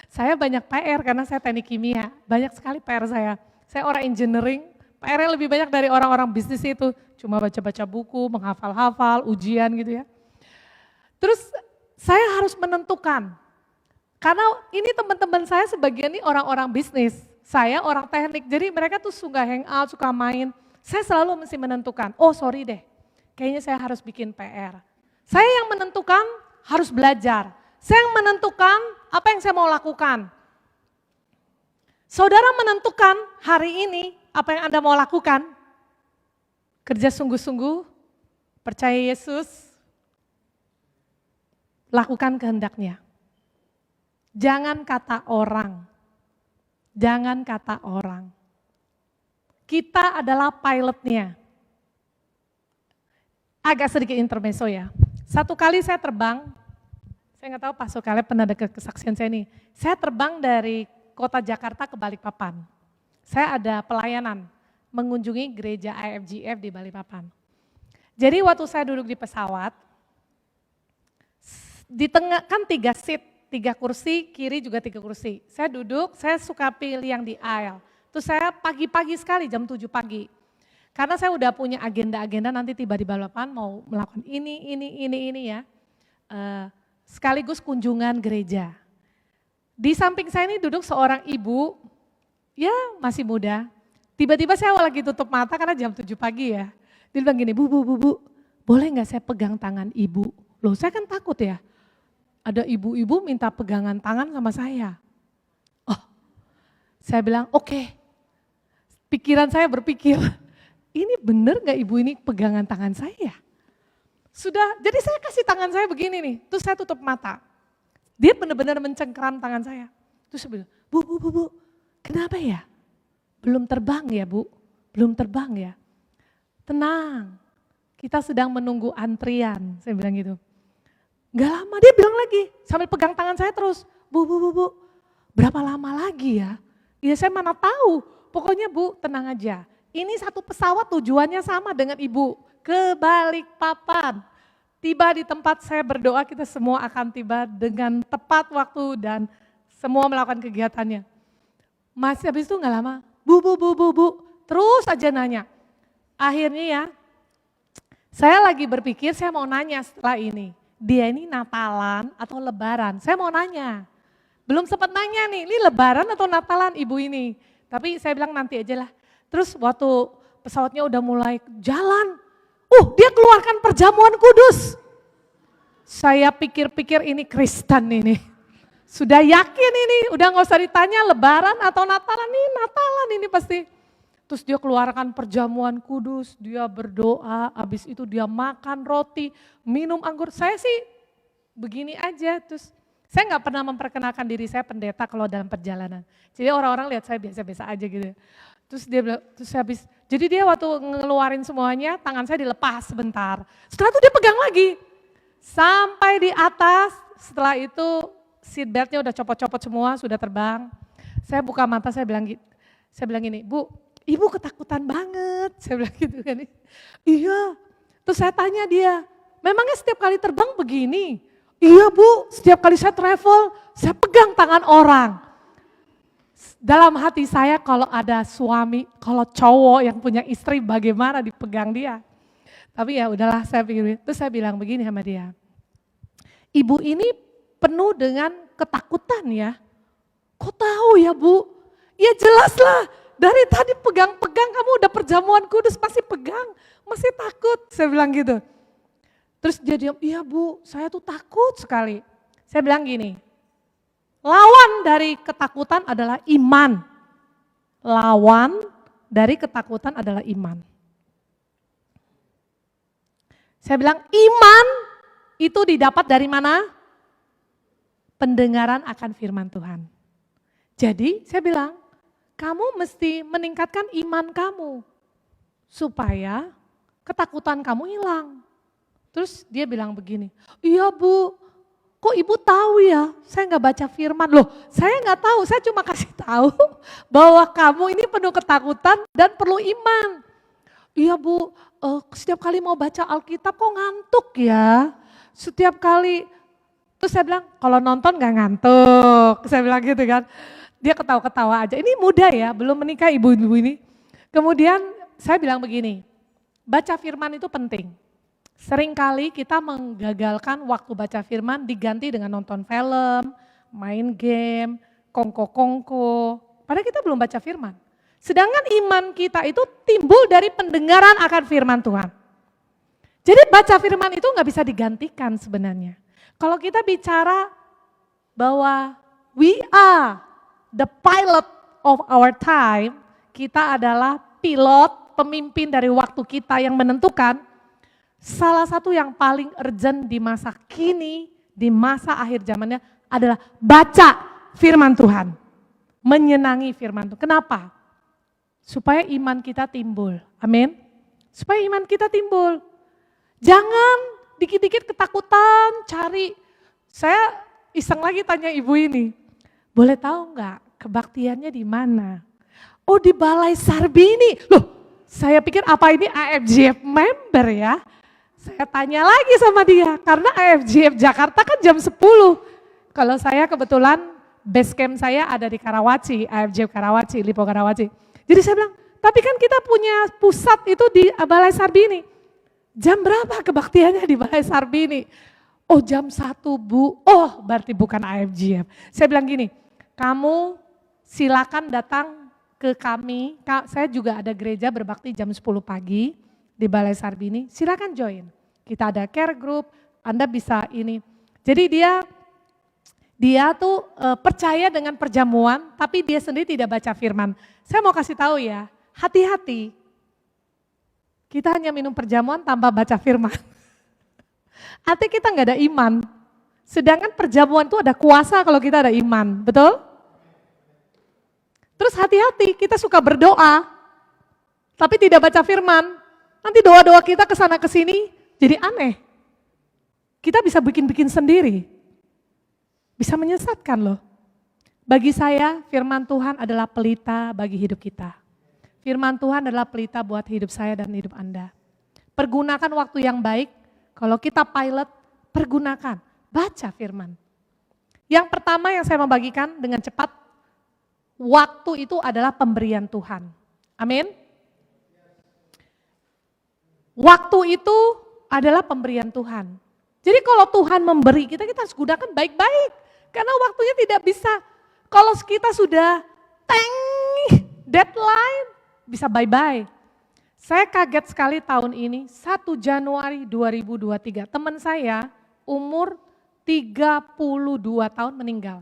Speaker 8: Saya banyak PR karena saya teknik kimia, banyak sekali PR saya. Saya orang engineering, PR-nya lebih banyak dari orang-orang bisnis itu. Cuma baca-baca buku, menghafal-hafal, ujian gitu ya. Terus saya harus menentukan. Karena ini teman-teman saya sebagian ini orang-orang bisnis, saya orang teknik, jadi mereka tuh suka hangout, suka main. Saya selalu mesti menentukan, oh sorry deh, kayaknya saya harus bikin PR. Saya yang menentukan harus belajar, saya yang menentukan apa yang saya mau lakukan. Saudara menentukan hari ini apa yang Anda mau lakukan, kerja sungguh-sungguh, percaya Yesus, lakukan kehendaknya. Jangan kata orang, jangan kata orang. Kita adalah pilotnya. Agak sedikit intermezzo ya. Satu kali saya terbang, saya nggak tahu Pastor Caleb pernah dekat kesaksian saya nih. Saya terbang dari kota Jakarta ke Balikpapan. Saya ada pelayanan mengunjungi gereja IFGF di Balikpapan. Jadi waktu saya duduk di pesawat, di tengah kan 3 seat. 3 kursi, kiri juga 3 kursi. Saya duduk, saya suka pilih yang di aisle. Terus saya pagi-pagi sekali, jam 7 pagi. Karena saya udah punya agenda-agenda nanti tiba di Balikpapan mau melakukan ini ya. Sekaligus kunjungan gereja. Di samping saya ini duduk seorang ibu, ya masih muda. Tiba-tiba saya lagi tutup mata karena jam 7 pagi ya. Dia bilang gini, bu, boleh gak saya pegang tangan ibu? Loh saya kan takut ya. Ada ibu-ibu minta pegangan tangan sama saya. Oh, saya bilang oke. Pikiran saya berpikir, ini bener gak ibu ini pegangan tangan saya? Sudah, jadi saya kasih tangan saya begini nih, terus saya tutup mata. Dia benar-benar mencengkeram tangan saya. Terus saya bilang, bu, kenapa ya? Belum terbang ya bu, belum terbang ya. Tenang, kita sedang menunggu antrian, saya bilang gitu. Gak lama dia bilang lagi, sambil pegang tangan saya terus, bu, berapa lama lagi ya? Ya saya mana tahu, pokoknya bu tenang aja, Ini satu pesawat tujuannya sama dengan ibu, ke Balikpapan. Tiba di tempat saya berdoa, kita semua akan tiba dengan tepat waktu dan semua melakukan kegiatannya. Masih habis itu gak lama, bu, terus aja nanya. Akhirnya ya, saya lagi berpikir saya mau nanya setelah ini, dia ini Natalan atau Lebaran? Saya mau nanya. Belum sempat nanya nih, ini Lebaran atau Natalan ibu ini? Tapi saya bilang nanti aja lah. Terus waktu pesawatnya udah mulai jalan, dia keluarkan perjamuan kudus. Saya pikir-pikir ini Kristen ini. Sudah yakin ini, udah gak usah ditanya Lebaran atau Natalan, ini Natalan ini pasti. Terus dia keluarkan perjamuan kudus, dia berdoa, habis itu dia makan roti, minum anggur. Saya sih begini aja, terus saya gak pernah memperkenalkan diri saya pendeta kalau dalam perjalanan. Jadi orang-orang lihat saya biasa-biasa aja gitu. Terus dia bilang, jadi dia waktu ngeluarin semuanya, tangan saya dilepas sebentar. Setelah itu dia pegang lagi. Sampai di atas, setelah itu seatbeltnya udah copot-copot semua, sudah terbang. Saya buka mata, saya bilang gini, Bu, ibu ketakutan banget. Saya bilang gitu kan. Iya. Terus saya tanya dia, memangnya setiap kali terbang begini? Iya Bu, setiap kali saya travel, saya pegang tangan orang. Dalam hati saya kalau ada suami, kalau cowok yang punya istri bagaimana dipegang dia. Tapi ya udahlah saya pikir, terus saya bilang begini sama dia. Ibu ini penuh dengan ketakutan ya. Kok tahu ya Bu? Ya jelas lah, dari tadi pegang-pegang kamu udah perjamuan kudus masih pegang, masih takut. Saya bilang gitu. Terus dia diam, iya Bu, saya tuh takut sekali. Saya bilang gini, lawan dari ketakutan adalah iman. Lawan dari ketakutan adalah iman. Saya bilang iman itu didapat dari mana? Pendengaran akan firman Tuhan. Jadi saya bilang, kamu mesti meningkatkan iman kamu. Supaya ketakutan kamu hilang. Terus dia bilang begini, iya Bu, kok ibu tahu ya, saya nggak baca firman. Loh, saya nggak tahu, saya cuma kasih tahu bahwa kamu ini penuh ketakutan dan perlu iman. Iya Bu, setiap kali mau baca Alkitab kok ngantuk ya. Setiap kali, terus saya bilang kalau nonton nggak ngantuk. Saya bilang gitu kan, dia ketawa-ketawa aja. Ini muda ya, belum menikah ibu-ibu ini. Kemudian saya bilang begini, baca firman itu penting. Seringkali kita menggagalkan waktu baca firman diganti dengan nonton film, main game, kongko-kongko. Padahal kita belum baca firman. Sedangkan iman kita itu timbul dari pendengaran akan firman Tuhan. Jadi baca firman itu nggak bisa digantikan sebenarnya. Kalau kita bicara bahwa we are the pilot of our time, kita adalah pilot, pemimpin dari waktu kita yang menentukan. Salah satu yang paling urgent di masa kini, di masa akhir zamannya adalah baca firman Tuhan. Menyenangi firman Tuhan. Kenapa? Supaya iman kita timbul. Amin. Supaya iman kita timbul. Jangan dikit-dikit ketakutan cari. Saya iseng lagi tanya ibu ini. Boleh tahu enggak kebaktiannya di mana? Oh di Balai Sarbini. Loh saya pikir apa ini AFGF member ya? Saya tanya lagi sama dia, karena AFGF Jakarta kan jam 10. Kalau saya kebetulan base camp saya ada di Karawaci, AFGF Karawaci, Lipo Karawaci. Jadi saya bilang, tapi kan kita punya pusat itu di Balai Sarbini. Jam berapa kebaktiannya di Balai Sarbini? Oh jam 1 Bu, oh berarti bukan AFGF. Saya bilang gini, kamu silakan datang ke kami, saya juga ada gereja berbakti jam 10 pagi. Di Balai Sarbini, silakan join. Kita ada care group, Anda bisa ini. Jadi dia tuh percaya dengan perjamuan, tapi dia sendiri tidak baca firman. Saya mau kasih tahu ya, hati-hati. Kita hanya minum perjamuan tanpa baca firman. Artinya kita nggak ada iman. Sedangkan perjamuan itu ada kuasa kalau kita ada iman, betul? Terus hati-hati, kita suka berdoa, tapi tidak baca firman. Nanti doa-doa kita kesana kesini jadi aneh. Kita bisa bikin-bikin sendiri. Bisa menyesatkan loh. Bagi saya firman Tuhan adalah pelita bagi hidup kita. Firman Tuhan adalah pelita buat hidup saya dan hidup Anda. Pergunakan waktu yang baik, kalau kita pilot, pergunakan, baca firman. Yang pertama yang saya membagikan dengan cepat, waktu itu adalah pemberian Tuhan. Amin. Waktu itu adalah pemberian Tuhan. Jadi kalau Tuhan memberi kita harus gunakan baik-baik. Karena waktunya tidak bisa, kalau kita sudah deadline, bisa bye-bye. Saya kaget sekali tahun ini, 1 Januari 2023, teman saya umur 32 tahun meninggal.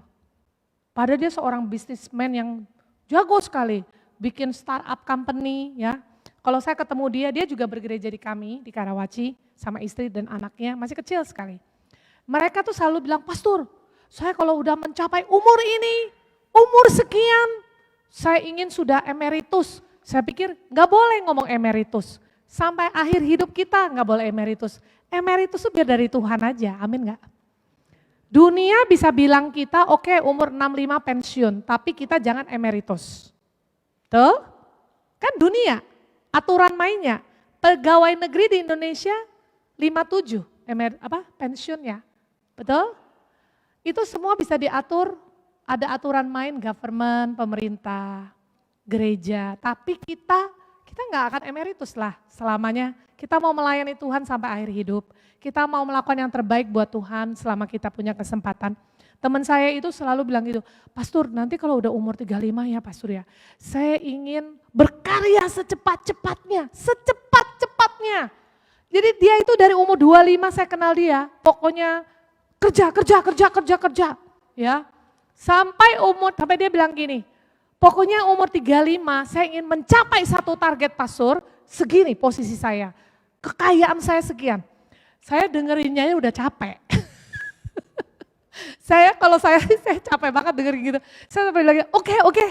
Speaker 8: Padahal dia seorang bisnismen yang jago sekali, bikin startup company ya. Kalau saya ketemu dia juga bergereja di kami, di Karawaci, sama istri dan anaknya, masih kecil sekali. Mereka tuh selalu bilang, Pastor, saya kalau udah mencapai umur ini, umur sekian, saya ingin sudah emeritus. Saya pikir nggak boleh ngomong emeritus. Sampai akhir hidup kita nggak boleh emeritus. Emeritus itu biar dari Tuhan aja, amin nggak? Dunia bisa bilang kita oke, umur 65 pensiun, tapi kita jangan emeritus. Tuh, kan dunia, aturan mainnya. Pegawai negeri di Indonesia 57 pensiunnya, betul? Itu semua bisa diatur, ada aturan main government, pemerintah, gereja. Tapi kita nggak akan emeritus lah selamanya. Kita mau melayani Tuhan sampai akhir hidup. Kita mau melakukan yang terbaik buat Tuhan selama kita punya kesempatan. Teman saya itu selalu bilang gitu, Pastor nanti kalau udah umur 35 ya Pastor ya, saya ingin berkarya secepat-cepatnya. Jadi dia itu dari umur 25 saya kenal dia, pokoknya kerja. Ya. Sampai dia bilang gini, pokoknya umur 35 saya ingin mencapai satu target Pastor, segini posisi saya. Kekayaan saya sekian. Saya dengerinnya udah capek. Kalau saya capek banget dengerin gitu. Saya sampai lagi, oke,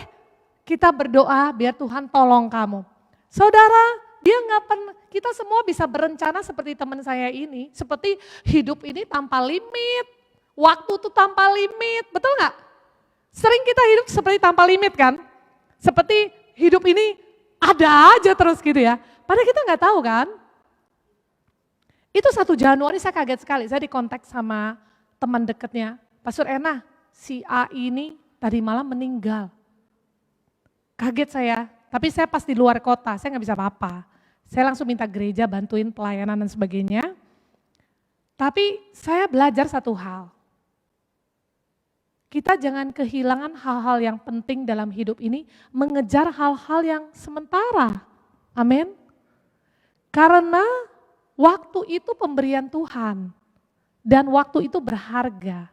Speaker 8: kita berdoa biar Tuhan tolong kamu. Saudara, kita semua bisa berencana seperti teman saya ini, seperti hidup ini tanpa limit, waktu itu tanpa limit, betul nggak? Sering kita hidup seperti tanpa limit kan? Seperti hidup ini ada aja terus gitu ya. Padahal kita nggak tahu kan? Itu 1 Januari saya kaget sekali, saya dikontak sama teman dekatnya. Pastor Ena, si A ini tadi malam meninggal. Kaget saya, tapi saya pas di luar kota, saya nggak bisa apa-apa. Saya langsung minta gereja bantuin pelayanan dan sebagainya. Tapi saya belajar satu hal. Kita jangan kehilangan hal-hal yang penting dalam hidup ini, mengejar hal-hal yang sementara. Amin. Karena waktu itu pemberian Tuhan dan waktu itu berharga.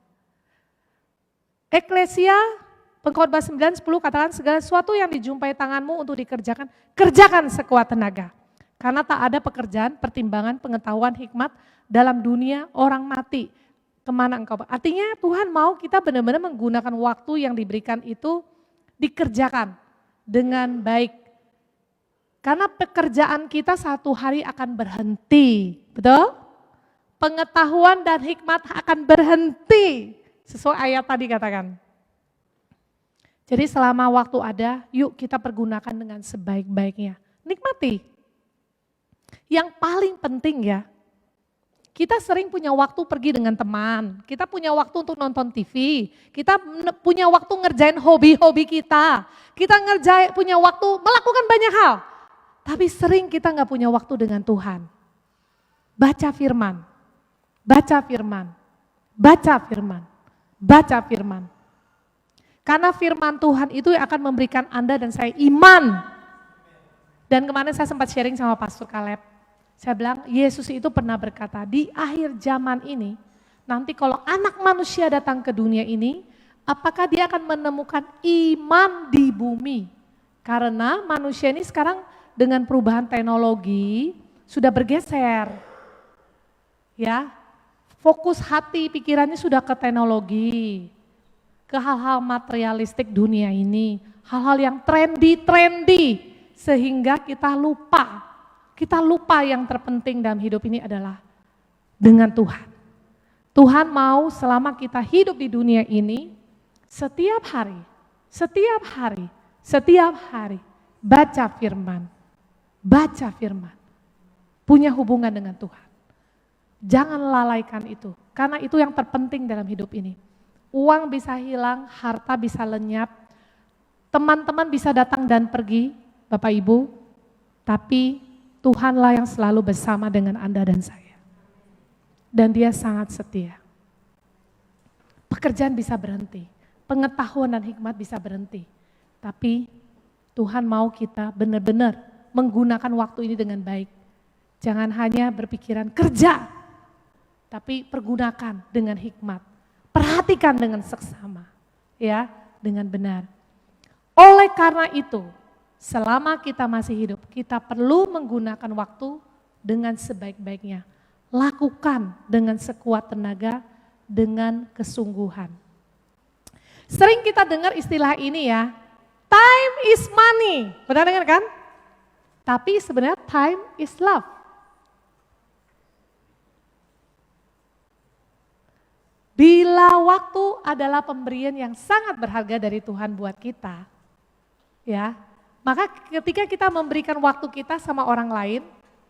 Speaker 8: Eklesia Pengkhotbah 9:10 katakan segala sesuatu yang dijumpai tanganmu untuk dikerjakan, kerjakan sekuat tenaga. Karena tak ada pekerjaan, pertimbangan, pengetahuan, hikmat dalam dunia orang mati. Kemana engkau? Artinya Tuhan mau kita benar-benar menggunakan waktu yang diberikan itu dikerjakan dengan baik. Karena pekerjaan kita satu hari akan berhenti, betul? Pengetahuan dan hikmat akan berhenti, sesuai ayat tadi katakan. Jadi selama waktu ada, yuk kita pergunakan dengan sebaik-baiknya. Nikmati. Yang paling penting ya, kita sering punya waktu pergi dengan teman, kita punya waktu untuk nonton TV, kita punya waktu ngerjain hobi-hobi kita punya waktu melakukan banyak hal. Tapi sering kita nggak punya waktu dengan Tuhan. Baca firman, baca firman, baca firman, baca firman. Karena firman Tuhan itu yang akan memberikan Anda dan saya iman. Dan kemarin saya sempat sharing sama Pastor Caleb. Saya bilang, Yesus itu pernah berkata, di akhir zaman ini, nanti kalau anak manusia datang ke dunia ini, apakah dia akan menemukan iman di bumi? Karena manusia ini sekarang dengan perubahan teknologi sudah bergeser. Ya, fokus hati, pikirannya sudah ke teknologi, ke hal-hal materialistik dunia ini, hal-hal yang trendy, sehingga kita lupa yang terpenting dalam hidup ini adalah dengan Tuhan. Tuhan mau selama kita hidup di dunia ini, setiap hari, baca firman, baca firman, punya hubungan dengan Tuhan. Jangan lalaikan itu, karena itu yang terpenting dalam hidup ini. Uang bisa hilang, harta bisa lenyap, teman-teman bisa datang dan pergi, Bapak Ibu, tapi Tuhanlah yang selalu bersama dengan Anda dan saya. Dan Dia sangat setia. Pekerjaan bisa berhenti, pengetahuan dan hikmat bisa berhenti, tapi Tuhan mau kita benar-benar menggunakan waktu ini dengan baik. Jangan hanya berpikiran kerja, tapi pergunakan dengan hikmat. Perhatikan dengan seksama, ya, dengan benar. Oleh karena itu, selama kita masih hidup, kita perlu menggunakan waktu dengan sebaik-baiknya. Lakukan dengan sekuat tenaga, dengan kesungguhan. Sering kita dengar istilah ini ya, time is money. Pernah dengar kan? Tapi sebenarnya time is love. Bila waktu adalah pemberian yang sangat berharga dari Tuhan buat kita, ya, maka ketika kita memberikan waktu kita sama orang lain,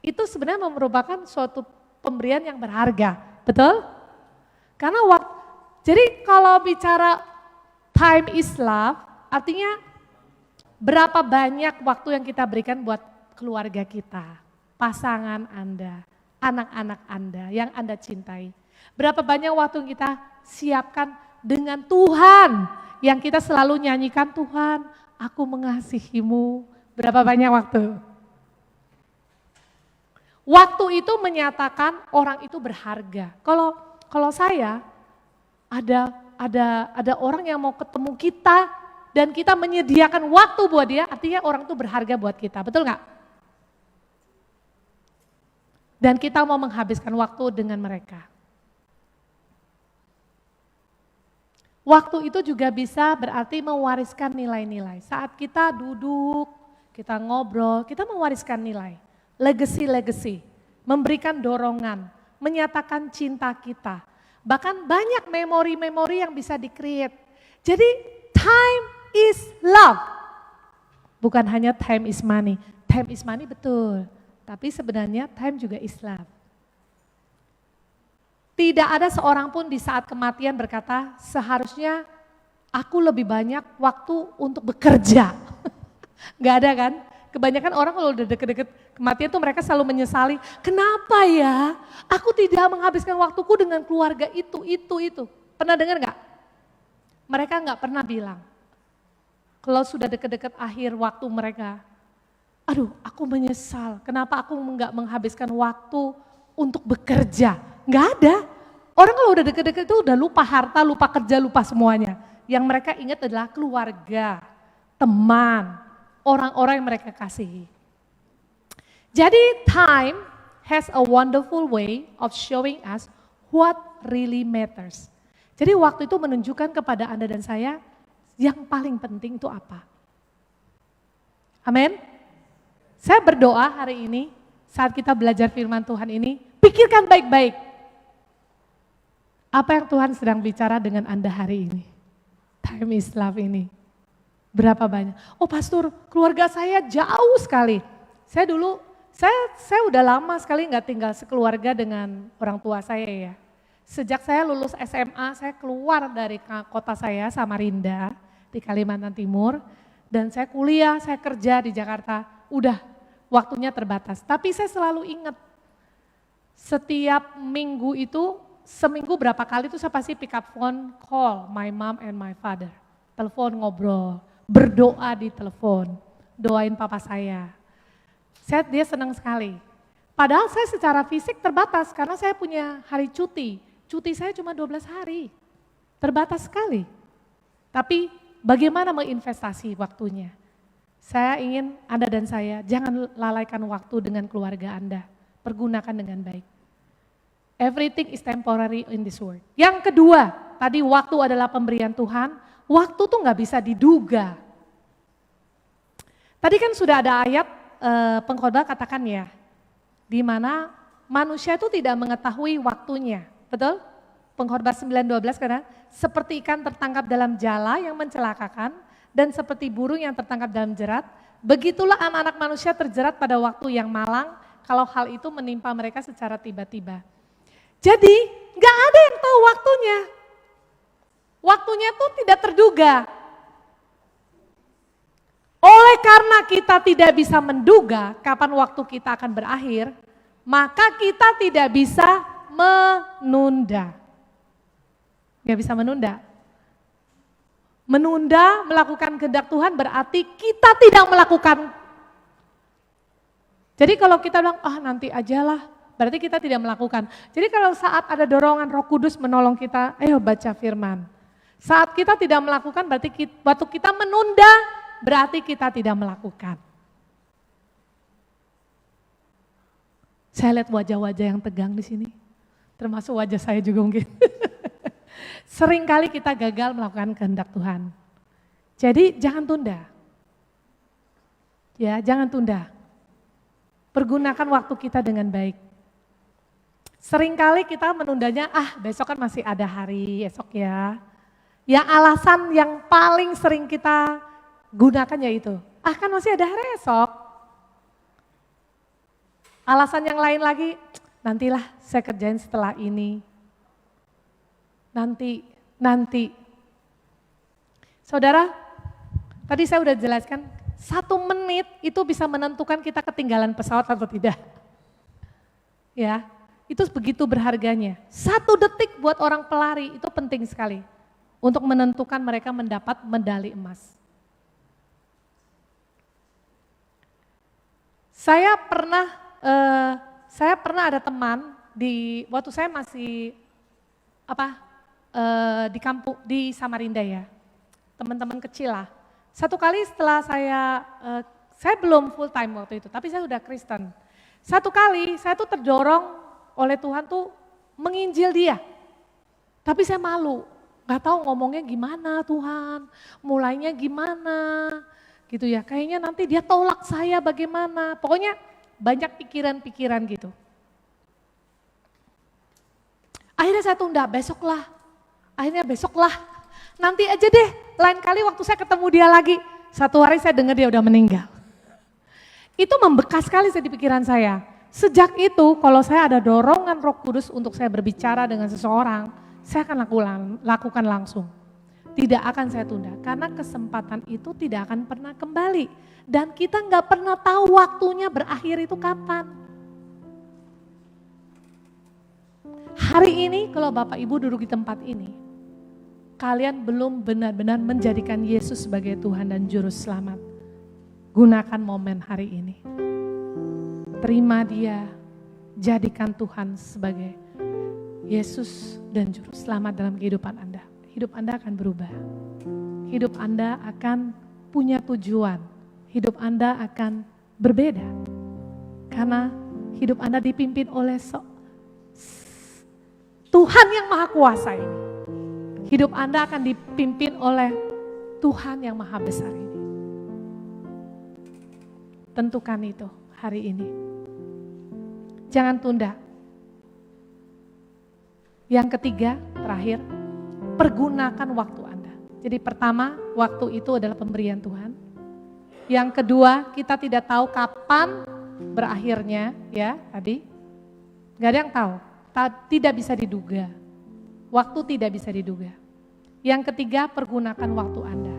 Speaker 8: itu sebenarnya merupakan suatu pemberian yang berharga, betul? Karena jadi kalau bicara time is love, artinya berapa banyak waktu yang kita berikan buat keluarga kita, pasangan Anda, anak-anak Anda yang Anda cintai. Berapa banyak waktu yang kita siapkan dengan Tuhan, yang kita selalu nyanyikan, Tuhan, aku mengasihimu. Berapa banyak waktu? Waktu itu menyatakan orang itu berharga. Kalau saya, ada orang yang mau ketemu kita, dan kita menyediakan waktu buat dia, artinya orang itu berharga buat kita, betul nggak? Dan kita mau menghabiskan waktu dengan mereka. Waktu itu juga bisa berarti mewariskan nilai-nilai. Saat kita duduk, kita ngobrol, kita mewariskan nilai. Legacy-legacy, memberikan dorongan, menyatakan cinta kita. Bahkan banyak memori-memori yang bisa di-create. Jadi time is love. Bukan hanya time is money. Time is money betul, tapi sebenarnya time juga is love. Tidak ada seorang pun di saat kematian berkata, seharusnya aku lebih banyak waktu untuk bekerja. Gak ada kan? Kebanyakan orang kalau udah deket-deket kematian tuh mereka selalu menyesali, kenapa ya aku tidak menghabiskan waktuku dengan keluarga itu. Pernah dengar gak? Mereka gak pernah bilang, kalau sudah deket-deket akhir waktu mereka, aduh aku menyesal, kenapa aku gak menghabiskan waktu untuk bekerja. Gak ada. Orang kalau udah deket-deket itu udah lupa harta, lupa kerja, lupa semuanya. Yang mereka ingat adalah keluarga, teman, orang-orang yang mereka kasihi. Jadi time has a wonderful way of showing us what really matters. Jadi waktu itu menunjukkan kepada Anda dan saya yang paling penting itu apa. Amin. Saya berdoa hari ini saat kita belajar firman Tuhan ini, pikirkan baik-baik. Apa yang Tuhan sedang bicara dengan Anda hari ini? Time is love ini. Berapa banyak? Oh pastor, keluarga saya jauh sekali. Saya udah lama sekali nggak tinggal sekeluarga dengan orang tua saya ya. Sejak saya lulus SMA, saya keluar dari kota saya, Samarinda, di Kalimantan Timur. Dan saya kuliah, saya kerja di Jakarta. Udah, waktunya terbatas. Tapi saya selalu ingat, setiap minggu itu, seminggu berapa kali itu saya pasti pick up phone, call my mom and my father. Telepon ngobrol, berdoa di telepon, doain papa saya. Dia senang sekali. Padahal saya secara fisik terbatas karena saya punya hari cuti. Cuti saya cuma 12 hari, terbatas sekali. Tapi bagaimana menginvestasi waktunya? Saya ingin Anda dan saya jangan lalaikan waktu dengan keluarga Anda. Pergunakan dengan baik. Everything is temporary in this world. Yang kedua, tadi waktu adalah pemberian Tuhan. Waktu tuh gak bisa diduga. Tadi kan sudah ada ayat pengkhotbah katakan ya, di mana manusia itu tidak mengetahui waktunya. Betul? Pengkhotbah 9:12 karena seperti ikan tertangkap dalam jala yang mencelakakan Dan seperti burung yang tertangkap dalam jerat, begitulah anak-anak manusia terjerat pada waktu yang malang kalau hal itu menimpa mereka secara tiba-tiba. Jadi gak ada yang tahu waktunya. Waktunya tuh tidak terduga. Oleh karena kita tidak bisa menduga kapan waktu kita akan berakhir, maka kita tidak bisa menunda. Gak bisa menunda. Menunda melakukan kehendak Tuhan berarti kita tidak melakukan. Jadi kalau kita bilang, nanti ajalah, berarti kita tidak melakukan. Jadi kalau saat ada dorongan Roh Kudus menolong kita, ayo baca firman. Saat kita tidak melakukan berarti waktu kita menunda, berarti kita tidak melakukan. Saya lihat wajah-wajah yang tegang di sini, termasuk wajah saya juga mungkin. Seringkali kita gagal melakukan kehendak Tuhan. Jadi jangan tunda. Ya, jangan tunda. Pergunakan waktu kita dengan baik. Seringkali kita menundanya, besok kan masih ada hari esok ya. Ya alasan yang paling sering kita gunakan yaitu, kan masih ada hari esok. Alasan yang lain lagi, nantilah saya kerjain setelah ini. Nanti. Saudara, tadi saya udah jelaskan, 1 menit itu bisa menentukan kita ketinggalan pesawat atau tidak. Ya, itu begitu berharganya. 1 detik buat orang pelari itu penting sekali untuk menentukan mereka mendapat medali emas. Saya pernah ada teman waktu saya masih di kampung di Samarinda ya, teman-teman kecil lah. Satu kali setelah saya belum full time waktu itu, tapi saya udah Kristen. Satu kali saya tuh terdorong oleh Tuhan tuh menginjil dia, tapi saya malu, nggak tahu ngomongnya gimana Tuhan, mulainya gimana, gitu ya. Kayaknya nanti dia tolak saya bagaimana, pokoknya banyak pikiran-pikiran gitu. Akhirnya saya tunda, besoklah, nanti aja deh, lain kali waktu saya ketemu dia lagi. 1 hari saya dengar dia udah meninggal. Itu membekas sekali di pikiran saya. Sejak itu kalau saya ada dorongan Roh Kudus untuk saya berbicara dengan seseorang, saya akan lakukan langsung. Tidak akan saya tunda, karena kesempatan itu tidak akan pernah kembali. Dan kita nggak pernah tahu waktunya berakhir itu kapan. Hari ini kalau Bapak Ibu duduk di tempat ini, kalian belum benar-benar menjadikan Yesus sebagai Tuhan dan Juru Selamat. Gunakan momen hari ini. Terima Dia, jadikan Tuhan sebagai Yesus dan Juru Selamat dalam kehidupan Anda. Hidup Anda akan berubah. Hidup Anda akan punya tujuan. Hidup Anda akan berbeda. Karena hidup Anda dipimpin oleh Tuhan yang Maha Kuasa ini. Hidup Anda akan dipimpin oleh Tuhan yang Maha Besar ini. Tentukan itu hari ini. Jangan tunda. Yang ketiga, terakhir, pergunakan waktu Anda. Jadi pertama, waktu itu adalah pemberian Tuhan. Yang kedua, kita tidak tahu kapan berakhirnya, ya tadi. Gak ada yang tahu, tidak bisa diduga. Waktu tidak bisa diduga. Yang ketiga, pergunakan waktu Anda.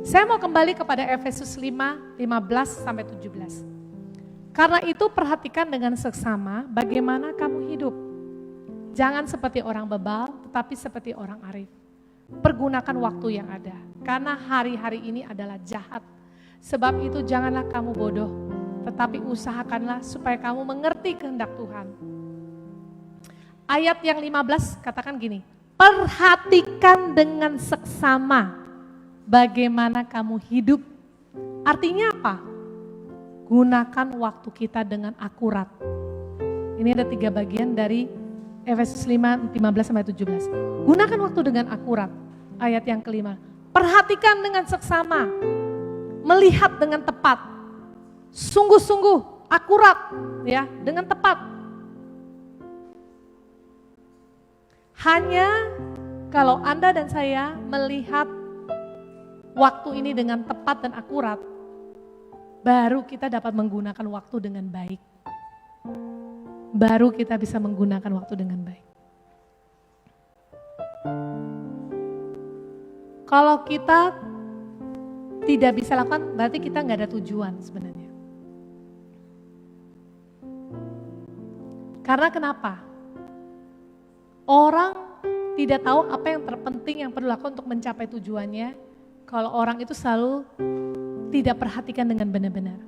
Speaker 8: Saya mau kembali kepada Efesus 5, 15-17. Karena itu perhatikan dengan seksama bagaimana kamu hidup. Jangan seperti orang bebal, tetapi seperti orang arif. Pergunakan waktu yang ada, karena hari-hari ini adalah jahat. Sebab itu janganlah kamu bodoh, tetapi usahakanlah supaya kamu mengerti kehendak Tuhan. Ayat yang 15 katakan gini, perhatikan dengan seksama bagaimana kamu hidup. Artinya apa? Gunakan waktu kita dengan akurat. Ini ada 3 bagian dari Efesus 5, 15-17. Gunakan waktu dengan akurat. Ayat yang kelima. Perhatikan dengan seksama. Melihat dengan tepat. Sungguh-sungguh akurat, ya, dengan tepat. Hanya kalau Anda dan saya melihat waktu ini dengan tepat dan akurat, baru kita dapat menggunakan waktu dengan baik. Baru kita bisa menggunakan waktu dengan baik. Kalau kita tidak bisa lakukan, berarti kita nggak ada tujuan sebenarnya. Karena kenapa? Orang tidak tahu apa yang terpenting yang perlu lakukan untuk mencapai tujuannya. Kalau orang itu selalu tidak perhatikan dengan benar-benar.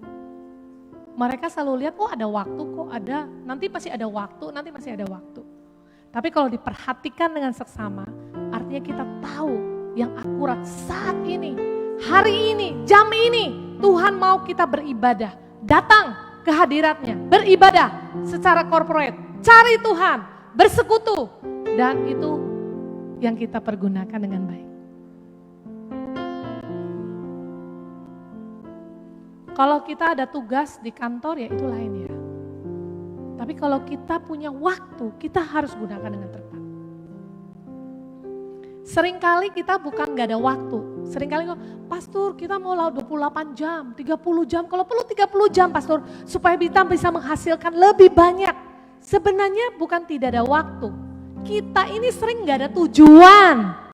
Speaker 8: Mereka selalu lihat, oh ada waktu kok, ada, nanti masih ada waktu, nanti masih ada waktu. Tapi kalau diperhatikan dengan seksama, artinya kita tahu yang akurat saat ini, hari ini, jam ini, Tuhan mau kita beribadah. Datang ke hadiratnya, beribadah secara corporate, cari Tuhan, bersekutu. Dan itu yang kita pergunakan dengan baik. Kalau kita ada tugas di kantor ya itu lain ya. Tapi kalau kita punya waktu, kita harus gunakan dengan tepat. Seringkali kita bukan gak ada waktu. Seringkali pastor kita mau 28 jam, 30 jam. Kalau perlu 30 jam pastor, supaya kita bisa menghasilkan lebih banyak. Sebenarnya bukan tidak ada waktu. Kita ini sering gak ada tujuan.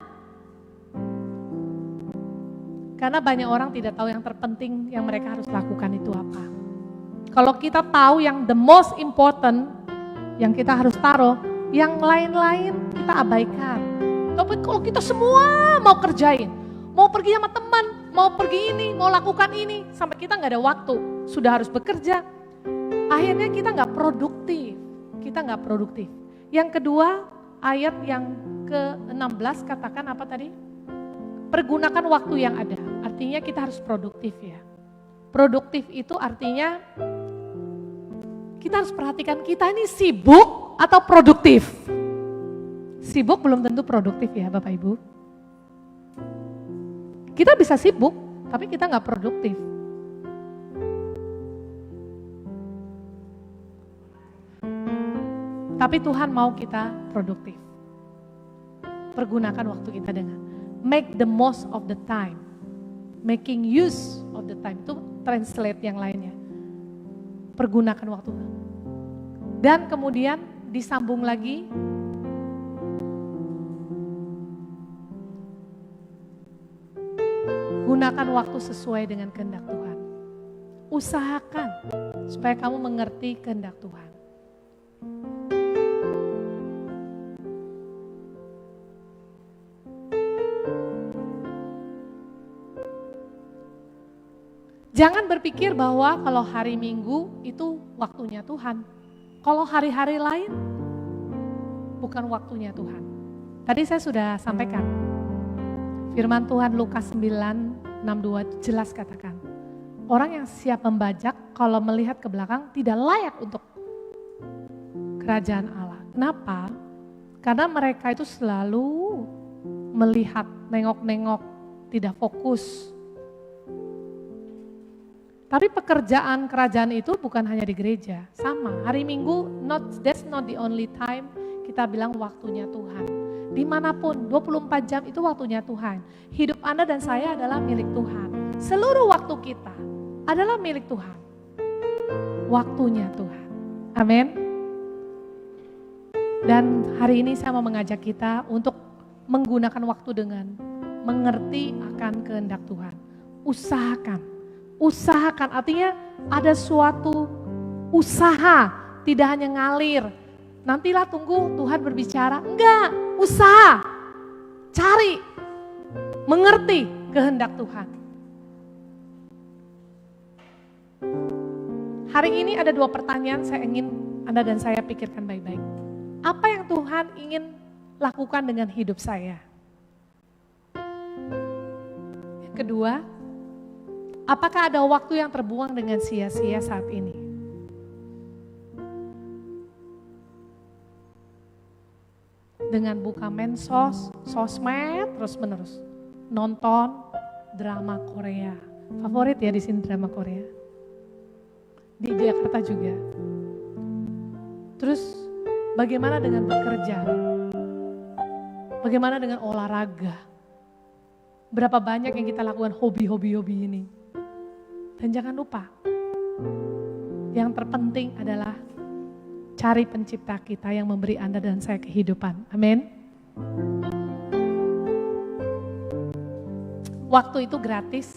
Speaker 8: Karena banyak orang tidak tahu yang terpenting yang mereka harus lakukan itu apa. Kalau kita tahu yang the most important, yang kita harus taruh, yang lain-lain kita abaikan. Tapi kalau kita semua mau kerjain, mau pergi sama teman, mau pergi ini, mau lakukan ini, sampai kita nggak ada waktu, sudah harus bekerja. Akhirnya kita nggak produktif, Yang kedua, ayat yang ke-16 katakan apa tadi? Pergunakan waktu yang ada, artinya kita harus produktif ya. Produktif itu artinya kita harus perhatikan kita ini sibuk atau produktif. Sibuk belum tentu produktif ya Bapak Ibu. Kita bisa sibuk, tapi kita nggak produktif. Tapi Tuhan mau kita produktif. Pergunakan waktu kita dengan make the most of the time. Making use of the time. Itu translate yang lainnya. Pergunakan waktu. Dan kemudian disambung lagi. Gunakan waktu sesuai dengan kehendak Tuhan. Usahakan supaya kamu mengerti kehendak Tuhan. Jangan berpikir bahwa kalau hari Minggu itu waktunya Tuhan. Kalau hari-hari lain bukan waktunya Tuhan. Tadi saya sudah sampaikan. Firman Tuhan Lukas 9:62 jelas katakan. Orang yang siap membajak kalau melihat ke belakang tidak layak untuk kerajaan Allah. Kenapa? Karena mereka itu selalu melihat, nengok-nengok, tidak fokus. Tapi pekerjaan kerajaan itu bukan hanya di gereja, sama. Hari Minggu, that's not the only time kita bilang waktunya Tuhan. Dimanapun, 24 jam itu waktunya Tuhan. Hidup Anda dan saya adalah milik Tuhan. Seluruh waktu kita adalah milik Tuhan. Waktunya Tuhan. Amin. Dan hari ini saya mau mengajak kita untuk menggunakan waktu dengan mengerti akan kehendak Tuhan. Usahakan artinya ada suatu usaha, tidak hanya ngalir. Nantilah tunggu Tuhan berbicara, enggak, usaha, cari, mengerti kehendak Tuhan. Hari ini ada 2 pertanyaan saya ingin Anda dan saya pikirkan baik-baik. Apa yang Tuhan ingin lakukan dengan hidup saya? Yang kedua, apakah ada waktu yang terbuang dengan sia-sia saat ini? Dengan buka mensos, sosmed terus-menerus. Nonton drama Korea. Favorit ya di sini drama Korea. Di Jakarta juga. Terus bagaimana dengan bekerja? Bagaimana dengan olahraga? Berapa banyak yang kita lakukan hobi ini. Dan jangan lupa, yang terpenting adalah cari pencipta kita yang memberi Anda dan saya kehidupan. Amin. Waktu itu gratis,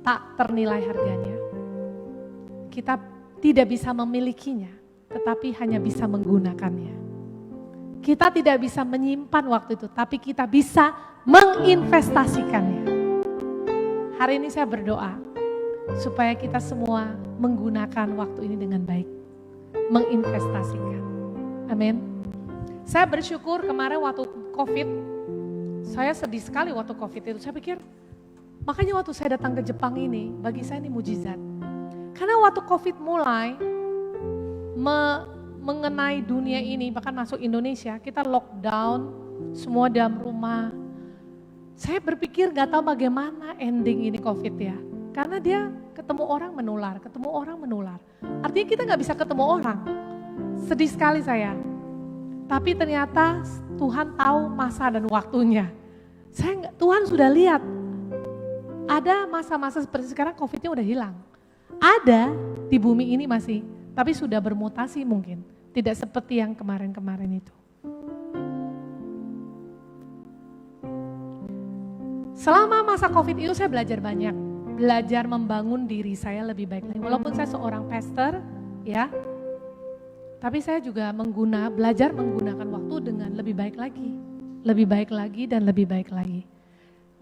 Speaker 8: tak ternilai harganya. Kita tidak bisa memilikinya, tetapi hanya bisa menggunakannya. Kita tidak bisa menyimpan waktu itu, tapi kita bisa menginvestasikannya. Hari ini saya berdoa, supaya kita semua menggunakan waktu ini dengan baik. Menginvestasikan. Amin. Saya bersyukur kemarin waktu COVID, saya sedih sekali waktu COVID itu. Saya pikir, makanya waktu saya datang ke Jepang ini, bagi saya ini mujizat. Karena waktu COVID mulai mengenai dunia ini, bahkan masuk Indonesia, kita lockdown, semua dalam rumah. Saya berpikir gak tahu bagaimana ending ini COVID ya. Karena dia ketemu orang menular, Artinya kita gak bisa ketemu orang. Sedih sekali saya. Tapi ternyata Tuhan tahu masa dan waktunya. Tuhan sudah lihat. Ada masa-masa seperti sekarang COVID-nya udah hilang. Ada di bumi ini masih, tapi sudah bermutasi mungkin. Tidak seperti yang kemarin-kemarin itu. Selama masa COVID itu saya belajar banyak. Belajar membangun diri saya lebih baik lagi. Walaupun saya seorang pastor, ya. Tapi saya juga belajar menggunakan waktu dengan lebih baik lagi. Lebih baik lagi dan lebih baik lagi.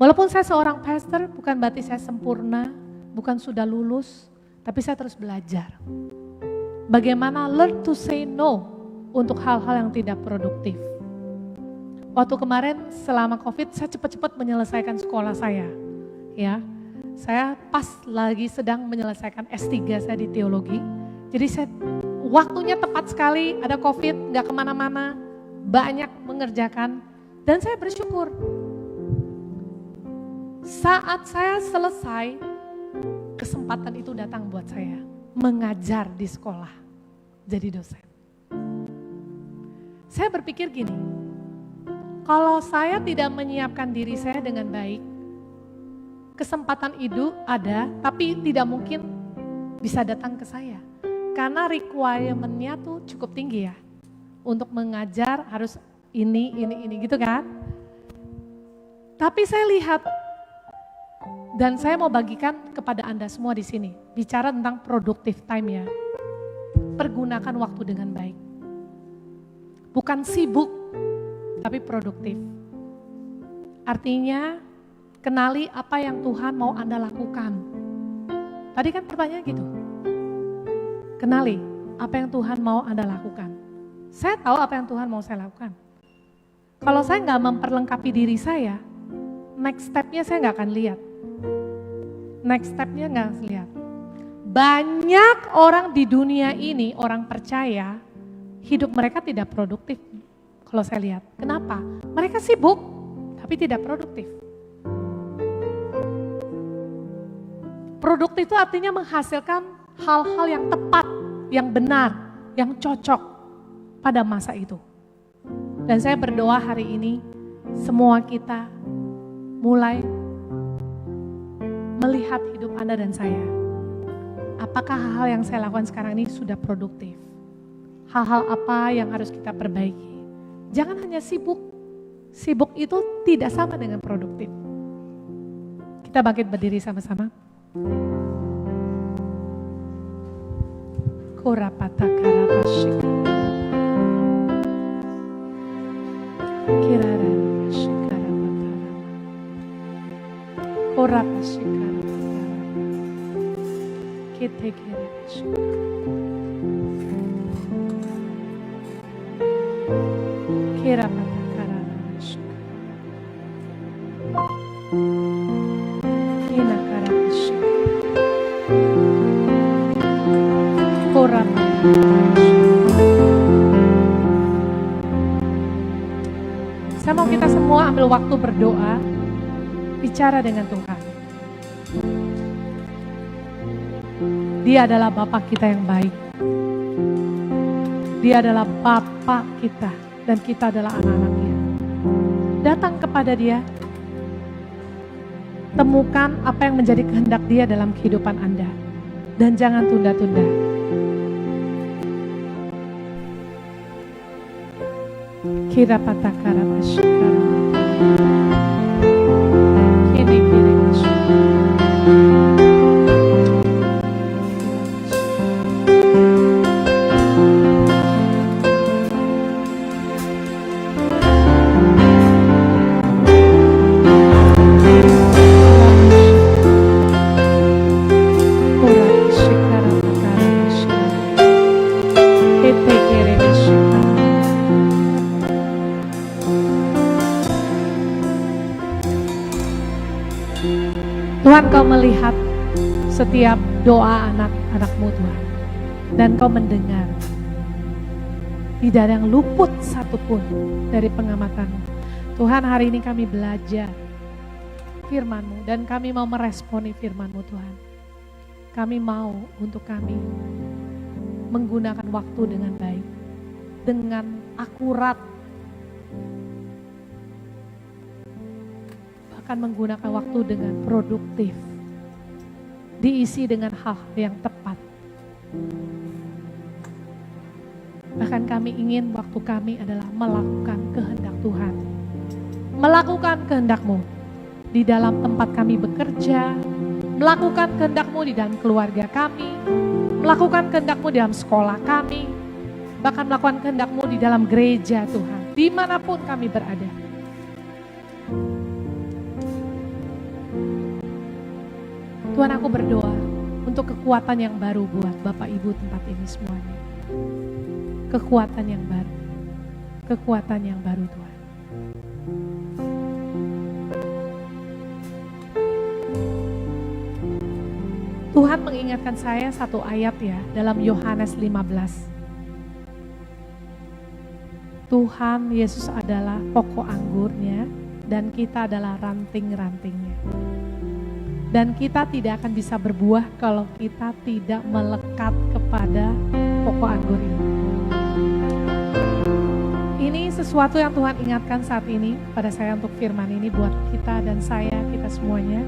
Speaker 8: Walaupun saya seorang pastor, bukan berarti saya sempurna, bukan sudah lulus, tapi saya terus belajar. Bagaimana learn to say no untuk hal-hal yang tidak produktif. Waktu kemarin selama COVID, saya cepat-cepat menyelesaikan sekolah saya. Ya, saya pas lagi sedang menyelesaikan S3 saya di teologi. Jadi waktunya tepat sekali, ada COVID, gak kemana-mana, banyak mengerjakan. Dan saya bersyukur. Saat saya selesai, kesempatan itu datang buat saya. Mengajar di sekolah, jadi dosen. Saya berpikir gini, kalau saya tidak menyiapkan diri saya dengan baik, kesempatan itu ada, tapi tidak mungkin bisa datang ke saya. Karena requirement-nya tuh cukup tinggi ya. Untuk mengajar harus ini gitu kan. Tapi saya lihat, dan saya mau bagikan kepada Anda semua di sini, bicara tentang productive time ya. Pergunakan waktu dengan baik. Bukan sibuk, tapi produktif. Artinya, kenali apa yang Tuhan mau Anda lakukan. Tadi kan pertanyaan gitu. Kenali apa yang Tuhan mau Anda lakukan. Saya tahu apa yang Tuhan mau saya lakukan. Kalau saya nggak memperlengkapi diri saya, next step-nya saya nggak akan lihat. Next step-nya nggak akan lihat. Banyak orang di dunia ini, orang percaya, hidup mereka tidak produktif. Kalau saya lihat, kenapa? Mereka sibuk, tapi tidak produktif. Produktif itu artinya menghasilkan hal-hal yang tepat, yang benar, yang cocok pada masa itu. Dan saya berdoa hari ini, semua kita mulai melihat hidup Anda dan saya. Apakah hal-hal yang saya lakukan sekarang ini sudah produktif? Hal-hal apa yang harus kita perbaiki? Jangan hanya sibuk. Sibuk itu tidak sama dengan produktif. Kita bangkit berdiri sama-sama. Korapata karapashik. Kirara shikarapatara. Korapashikarapatara. Ketekerapashik. Kirapata karapashik. Kina karapashik. Saya mau kita semua ambil waktu berdoa, bicara dengan Tuhan. Dia adalah Bapa kita yang baik. Dia adalah Bapa kita dan kita adalah anak-anaknya. Datang kepada Dia. Temukan apa yang menjadi kehendak Dia dalam kehidupan Anda. Dan jangan tunda-tunda. Kira patakara masyukara. Kini kiri masyukara. Tuhan, Kau melihat setiap doa anak-anak-Mu Tuhan. Dan Kau mendengar. Tidak ada yang luput satupun dari pengamatan-Mu. Tuhan, hari ini kami belajar firman-Mu dan kami mau meresponi firman-Mu Tuhan. Kami mau untuk kami menggunakan waktu dengan baik, dengan akurat, akan menggunakan waktu dengan produktif, diisi dengan hal yang tepat. Bahkan kami ingin waktu kami adalah melakukan kehendak Tuhan, melakukan kehendak-Mu di dalam tempat kami bekerja, melakukan kehendak-Mu di dalam keluarga kami, melakukan kehendak-Mu di dalam sekolah kami, bahkan melakukan kehendak-Mu di dalam gereja Tuhan, dimanapun kami berada. Tuhan, aku berdoa untuk kekuatan yang baru buat Bapak Ibu tempat ini semuanya. Kekuatan yang baru. Kekuatan yang baru Tuhan. Tuhan mengingatkan saya satu ayat ya dalam Yohanes 15. Tuhan Yesus adalah pokok anggurnya dan kita adalah ranting-rantingnya. Dan kita tidak akan bisa berbuah kalau kita tidak melekat kepada pokok anggur ini. Ini sesuatu yang Tuhan ingatkan saat ini pada saya untuk firman ini buat kita dan saya, kita semuanya.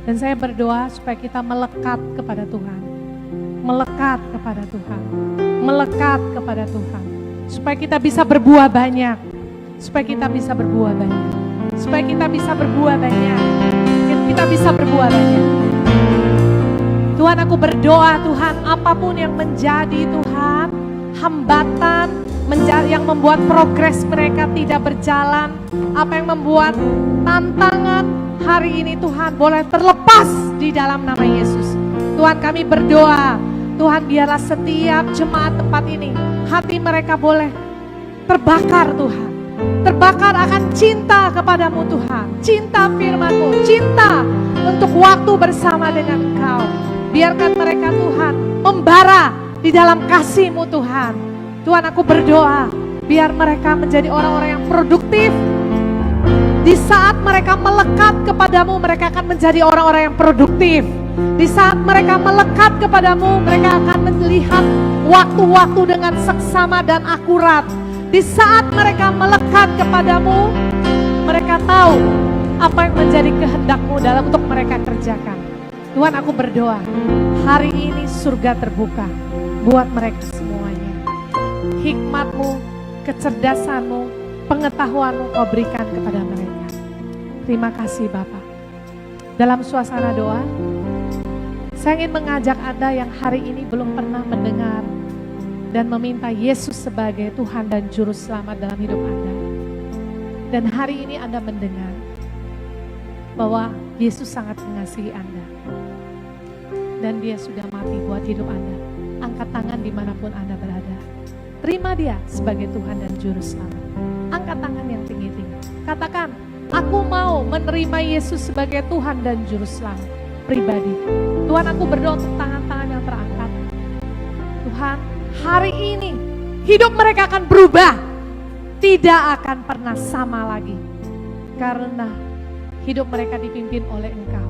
Speaker 8: Dan saya berdoa supaya kita melekat kepada Tuhan. Melekat kepada Tuhan. Melekat kepada Tuhan. Supaya kita bisa berbuah banyak. Supaya kita bisa berbuah banyak. Supaya kita bisa berbuah banyak. Kita bisa berbuah banyak. Tuhan, aku berdoa Tuhan, apapun yang menjadi Tuhan hambatan yang membuat progres mereka tidak berjalan, apa yang membuat tantangan hari ini Tuhan boleh terlepas di dalam nama Yesus. Tuhan, kami berdoa Tuhan, biarlah setiap jemaat tempat ini hati mereka boleh terbakar Tuhan, terbakar akan cinta kepadamu Tuhan, cinta firman-Mu, cinta untuk waktu bersama dengan Engkau. Biarkan mereka Tuhan membara di dalam kasih-Mu Tuhan. Tuhan, aku berdoa biar mereka menjadi orang-orang yang produktif. Di saat mereka melekat kepadamu, mereka akan menjadi orang-orang yang produktif. Di saat mereka melekat kepadamu, mereka akan melihat waktu-waktu dengan seksama dan akurat. Di saat mereka melekat kepadamu, mereka tahu apa yang menjadi kehendak-Mu dalam untuk mereka kerjakan. Tuhan, aku berdoa hari ini surga terbuka buat mereka semuanya. Hikmat-Mu, kecerdasan-Mu, pengetahuan-Mu Kau berikan kepada mereka. Terima kasih Bapa. Dalam suasana doa, saya ingin mengajak Anda yang hari ini belum pernah mendengar dan meminta Yesus sebagai Tuhan dan Juru Selamat dalam hidup Anda. Dan hari ini Anda mendengar bahwa Yesus sangat mengasihi Anda. Dan Dia sudah mati buat hidup Anda. Angkat tangan dimanapun Anda berada. Terima Dia sebagai Tuhan dan Juru Selamat. Angkat tangan yang tinggi-tinggi. Katakan, aku mau menerima Yesus sebagai Tuhan dan Juru Selamat pribadi. Tuhan, aku berdoa untuk tangan-tangan yang terangkat. Tuhan, hari ini hidup mereka akan berubah. Tidak akan pernah sama lagi. Karena hidup mereka dipimpin oleh Engkau.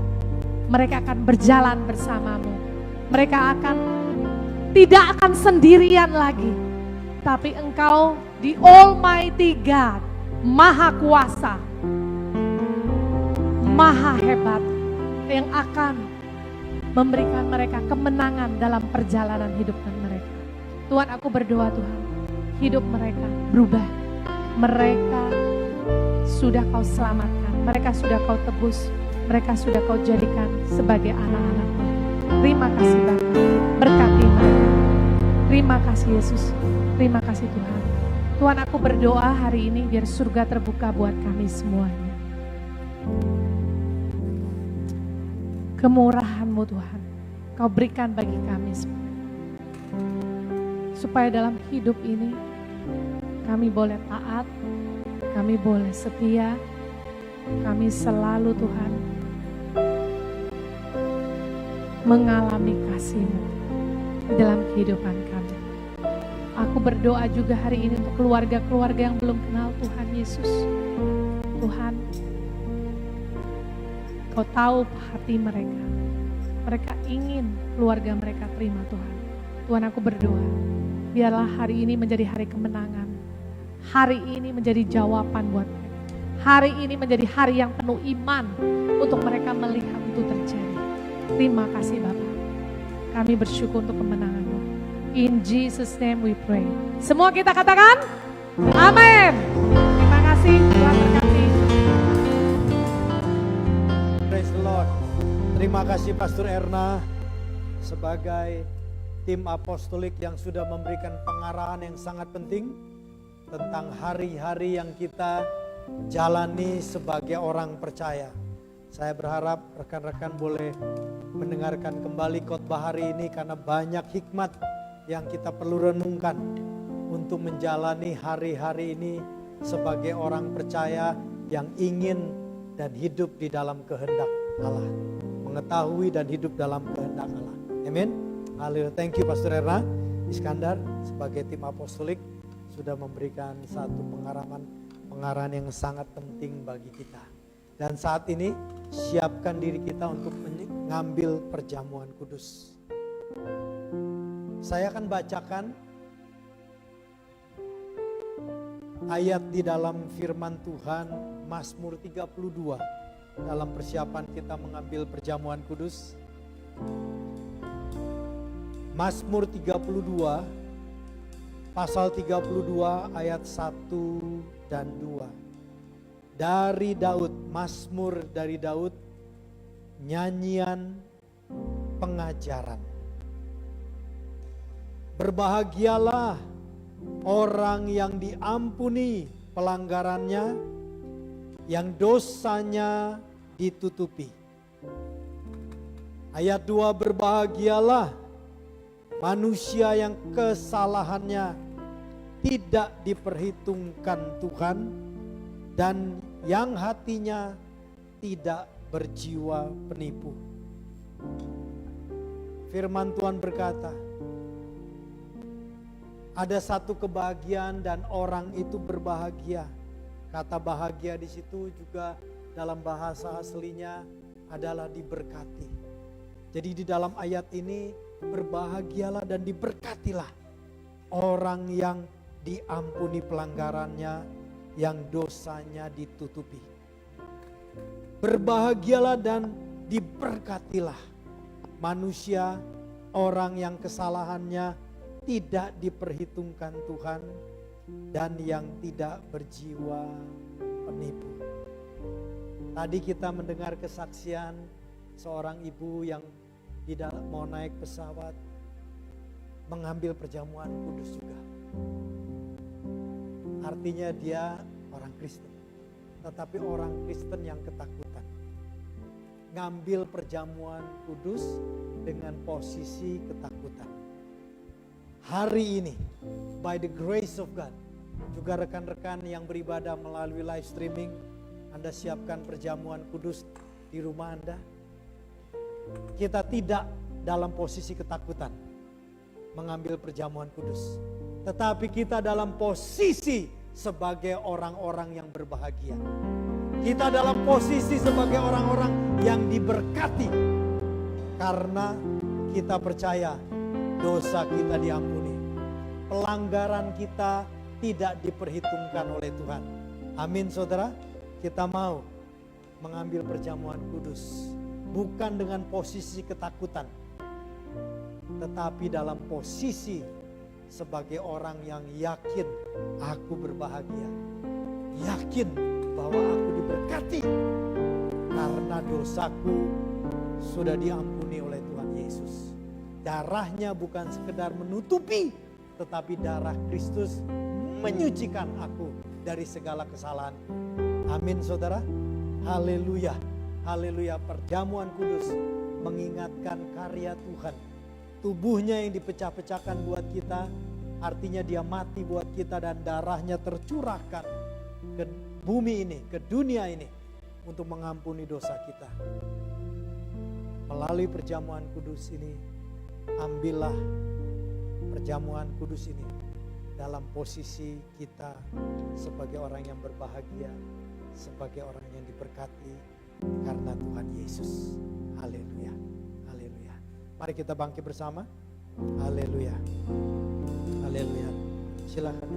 Speaker 8: Mereka akan berjalan bersamamu. Mereka tidak akan sendirian lagi. Tapi Engkau the Almighty God, Maha Kuasa, Maha Hebat, yang akan memberikan mereka kemenangan dalam perjalanan hidup mereka. Tuhan, aku berdoa Tuhan, hidup mereka berubah. Mereka sudah Kau selamatkan, mereka sudah Kau tebus, mereka sudah Kau jadikan sebagai anak-anak-Mu. Terima kasih Bapa, berkati mereka. Terima kasih Yesus, terima kasih Tuhan. Tuhan, aku berdoa hari ini biar surga terbuka buat kami semuanya. Kemurahan-Mu Tuhan, Kau berikan bagi kami semua. Supaya dalam hidup ini kami boleh taat, kami boleh setia, kami selalu Tuhan mengalami kasih-Mu di dalam kehidupan kami. Aku berdoa juga hari ini untuk keluarga-keluarga yang belum kenal Tuhan Yesus. Tuhan, Kau tahu hati mereka. Mereka ingin keluarga mereka terima Tuhan. Tuhan, aku berdoa, biarlah hari ini menjadi hari kemenangan. Hari ini menjadi jawaban buat mereka. Hari ini menjadi hari yang penuh iman untuk mereka melihat itu terjadi. Terima kasih Bapa. Kami bersyukur untuk kemenangan-Mu. In Jesus name we pray. Semua kita katakan, amin. Terima kasih, Tuhan berkati.
Speaker 1: Praise the Lord. Terima kasih Pastor Erna sebagai tim apostolik yang sudah memberikan pengarahan yang sangat penting tentang hari-hari yang kita jalani sebagai orang percaya. Saya berharap rekan-rekan boleh mendengarkan kembali khotbah hari ini karena banyak hikmat yang kita perlu renungkan untuk menjalani hari-hari ini sebagai orang percaya yang ingin dan hidup di dalam kehendak Allah. Mengetahui dan hidup dalam kehendak Allah. Amin. Haleluya. Thank you Pastor Erna Iskandar sebagai tim apostolik sudah memberikan satu pengarahan yang sangat penting bagi kita. Dan saat ini siapkan diri kita untuk mengambil perjamuan kudus. Saya akan bacakan ayat di dalam firman Tuhan Mazmur 32 dalam persiapan kita mengambil perjamuan kudus. Mazmur 32 pasal 32 ayat 1 dan 2. Dari Daud, Mazmur dari Daud, nyanyian pengajaran. Berbahagialah orang yang diampuni pelanggarannya, yang dosanya ditutupi. Ayat 2, berbahagialah manusia yang kesalahannya tidak diperhitungkan Tuhan dan yang hatinya tidak berjiwa penipu. Firman Tuhan berkata, ada satu kebahagiaan dan orang itu berbahagia. Kata bahagia di situ juga dalam bahasa aslinya adalah diberkati. Jadi di dalam ayat ini berbahagialah dan diberkatilah orang yang diampuni pelanggarannya, yang dosanya ditutupi. Berbahagialah dan diberkatilah manusia, orang yang kesalahannya tidak diperhitungkan Tuhan dan yang tidak berjiwa penipu. Tadi kita mendengar kesaksian seorang ibu yang mau naik pesawat mengambil perjamuan kudus juga. Artinya dia orang Kristen, tetapi orang Kristen yang ketakutan. Ngambil perjamuan kudus dengan posisi ketakutan. Hari ini, by the grace of God, juga rekan-rekan yang beribadah melalui live streaming, Anda siapkan perjamuan kudus di rumah Anda. Kita tidak dalam posisi ketakutan mengambil perjamuan kudus, tetapi kita dalam posisi sebagai orang-orang yang berbahagia. Kita dalam posisi sebagai orang-orang yang diberkati karena kita percaya dosa kita diampuni, pelanggaran kita tidak diperhitungkan oleh Tuhan. Amin saudara, kita mau mengambil perjamuan kudus bukan dengan posisi ketakutan, tetapi dalam posisi sebagai orang yang yakin aku berbahagia, yakin bahwa aku diberkati karena dosaku sudah diampuni oleh Tuhan Yesus. Darahnya bukan sekedar menutupi, tetapi darah Kristus menyucikan aku dari segala kesalahan. Amin saudara. Haleluya. Haleluya. Perjamuan kudus mengingatkan karya Tuhan. Tubuhnya yang dipecah-pecahkan buat kita, artinya dia mati buat kita dan darahnya tercurahkan ke bumi ini, ke dunia ini untuk mengampuni dosa kita. Melalui perjamuan kudus ini, ambillah perjamuan kudus ini dalam posisi kita sebagai orang yang berbahagia, sebagai orang yang diberkati karena Tuhan Yesus. Haleluya. Haleluya. Mari kita bangkit bersama. Haleluya. Haleluya. Silakan.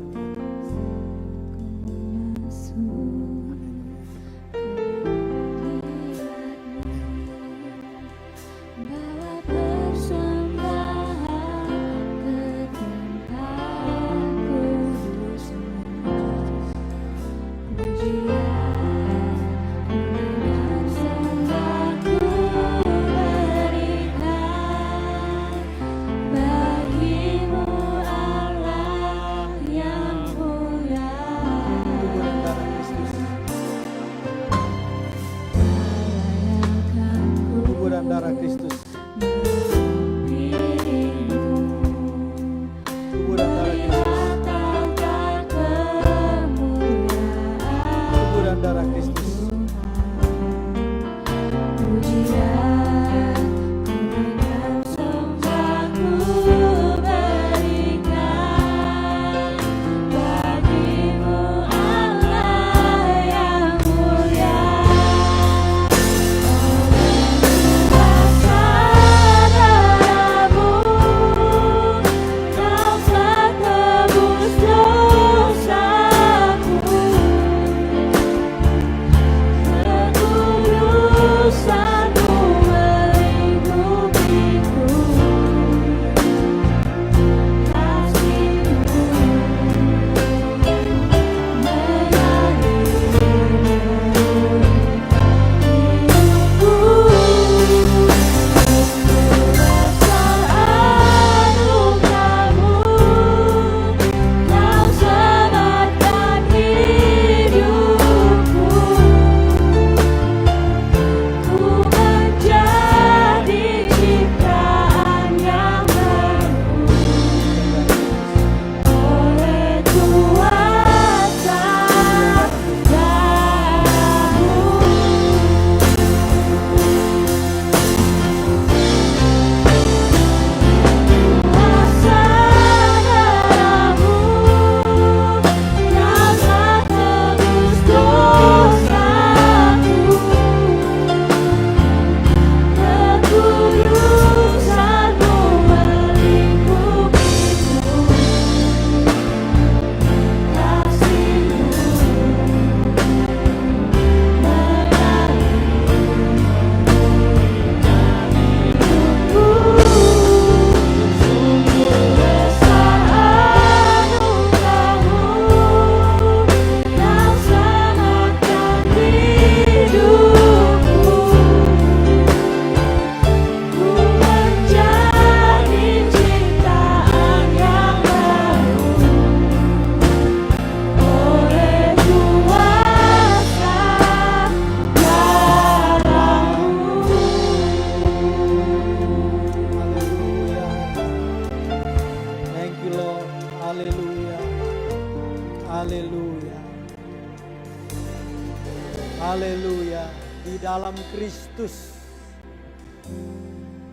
Speaker 1: Haleluya. Di dalam Kristus,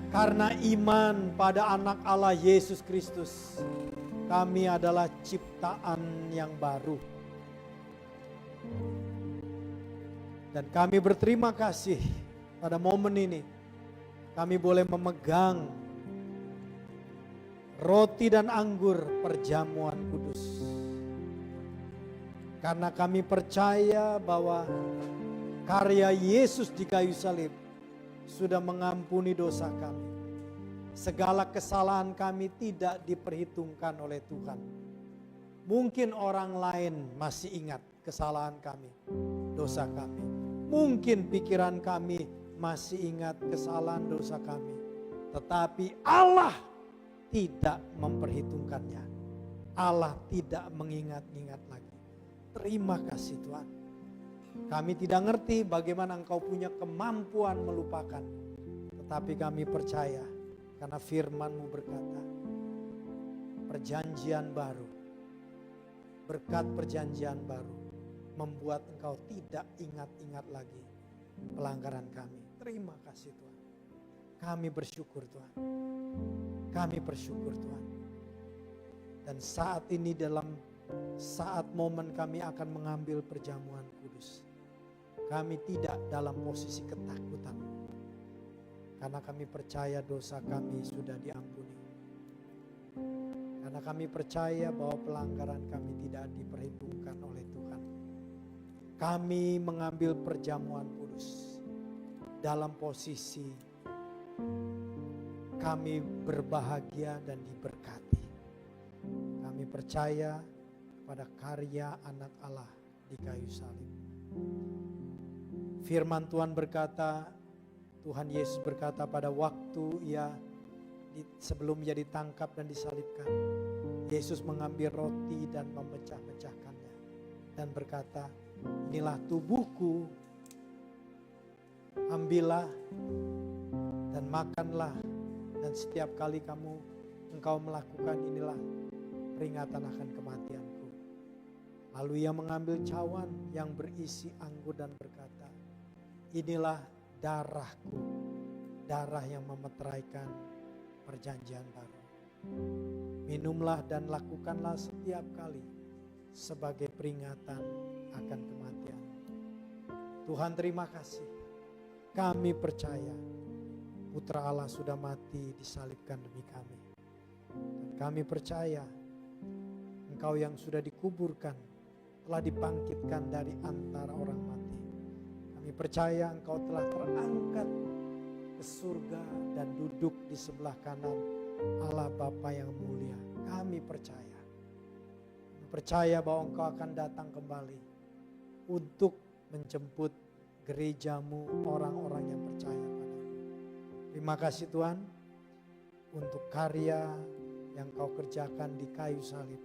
Speaker 1: karena iman pada anak Allah Yesus Kristus, kami adalah ciptaan yang baru. Dan kami berterima kasih pada momen ini. Kami boleh memegang roti dan anggur perjamuan kudus. Karena kami percaya bahwa karya Yesus di kayu salib sudah mengampuni dosa kami. Segala kesalahan kami tidak diperhitungkan oleh Tuhan. Mungkin orang lain masih ingat kesalahan kami, dosa kami. Mungkin pikiran kami masih ingat kesalahan dosa kami. Tetapi Allah tidak memperhitungkannya. Allah tidak mengingat-ingat lagi. Terima kasih Tuhan. Kami tidak ngerti bagaimana Engkau punya kemampuan melupakan. Tetapi kami percaya karena firman-Mu berkata, perjanjian baru, berkat perjanjian baru, membuat Engkau tidak ingat-ingat lagi pelanggaran kami. Terima kasih Tuhan. Kami bersyukur Tuhan. Kami bersyukur Tuhan. Dan saat ini dalam saat momen kami akan mengambil perjamuan kudus, kami tidak dalam posisi ketakutan. Karena kami percaya dosa kami sudah diampuni. Karena kami percaya bahwa pelanggaran kami tidak diperhitungkan oleh Tuhan. Kami mengambil perjamuan kudus dalam posisi kami berbahagia dan diberkati. Kami percaya pada karya anak Allah di kayu salib. Firman Tuhan berkata, Tuhan Yesus berkata pada waktu sebelum ia ditangkap dan disalibkan, Yesus mengambil roti dan memecah-mecahkannya dan berkata, inilah tubuhku, ambillah dan makanlah, dan setiap kali engkau melakukan inilah peringatan akan kematianku. Lalu ia mengambil cawan yang berisi anggur dan berkata, inilah darahku, darah yang memeteraikan perjanjian baru. Minumlah dan lakukanlah setiap kali sebagai peringatan akan kematian. Tuhan terima kasih. Kami percaya Putra Allah sudah mati disalibkan demi kami. Dan kami percaya Engkau yang sudah dikuburkan telah dibangkitkan dari antara orang mati. Kami percaya Engkau telah terangkat ke surga dan duduk di sebelah kanan Allah Bapa yang mulia. Kami percaya. Kami percaya bahwa Engkau akan datang kembali untuk menjemput gerejamu, orang-orang yang percaya padamu. Terima kasih Tuhan untuk karya yang Kau kerjakan di kayu salib.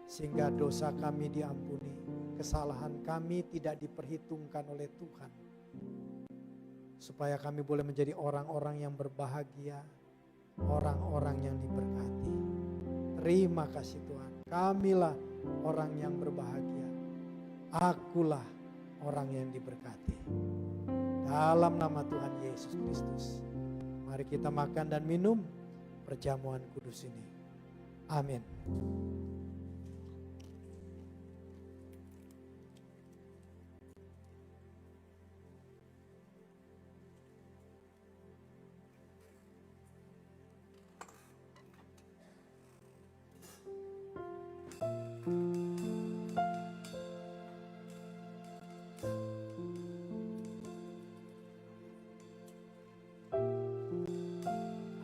Speaker 1: Sehingga dosa kami diampuni, kesalahan kami tidak diperhitungkan oleh Tuhan. Supaya kami boleh menjadi orang-orang yang berbahagia, orang-orang yang diberkati. Terima kasih Tuhan, kamilah orang yang berbahagia. Akulah orang yang diberkati. Dalam nama Tuhan Yesus Kristus, mari kita makan dan minum perjamuan kudus ini. Amin.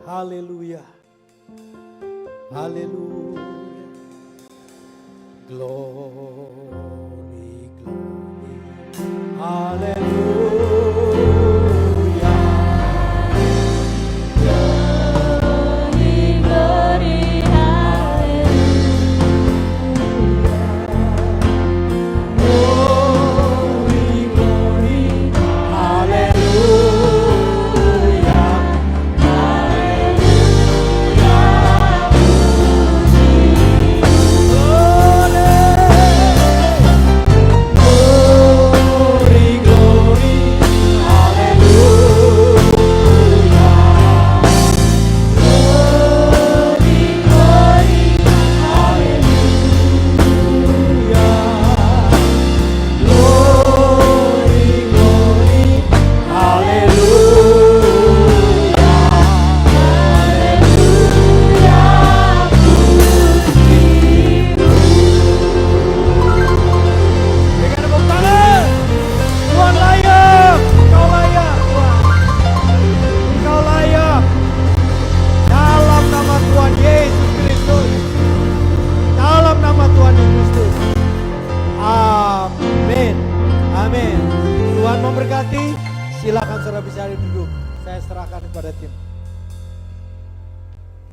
Speaker 1: Haleluya. Haleluya. Glory, glory. Haleluya.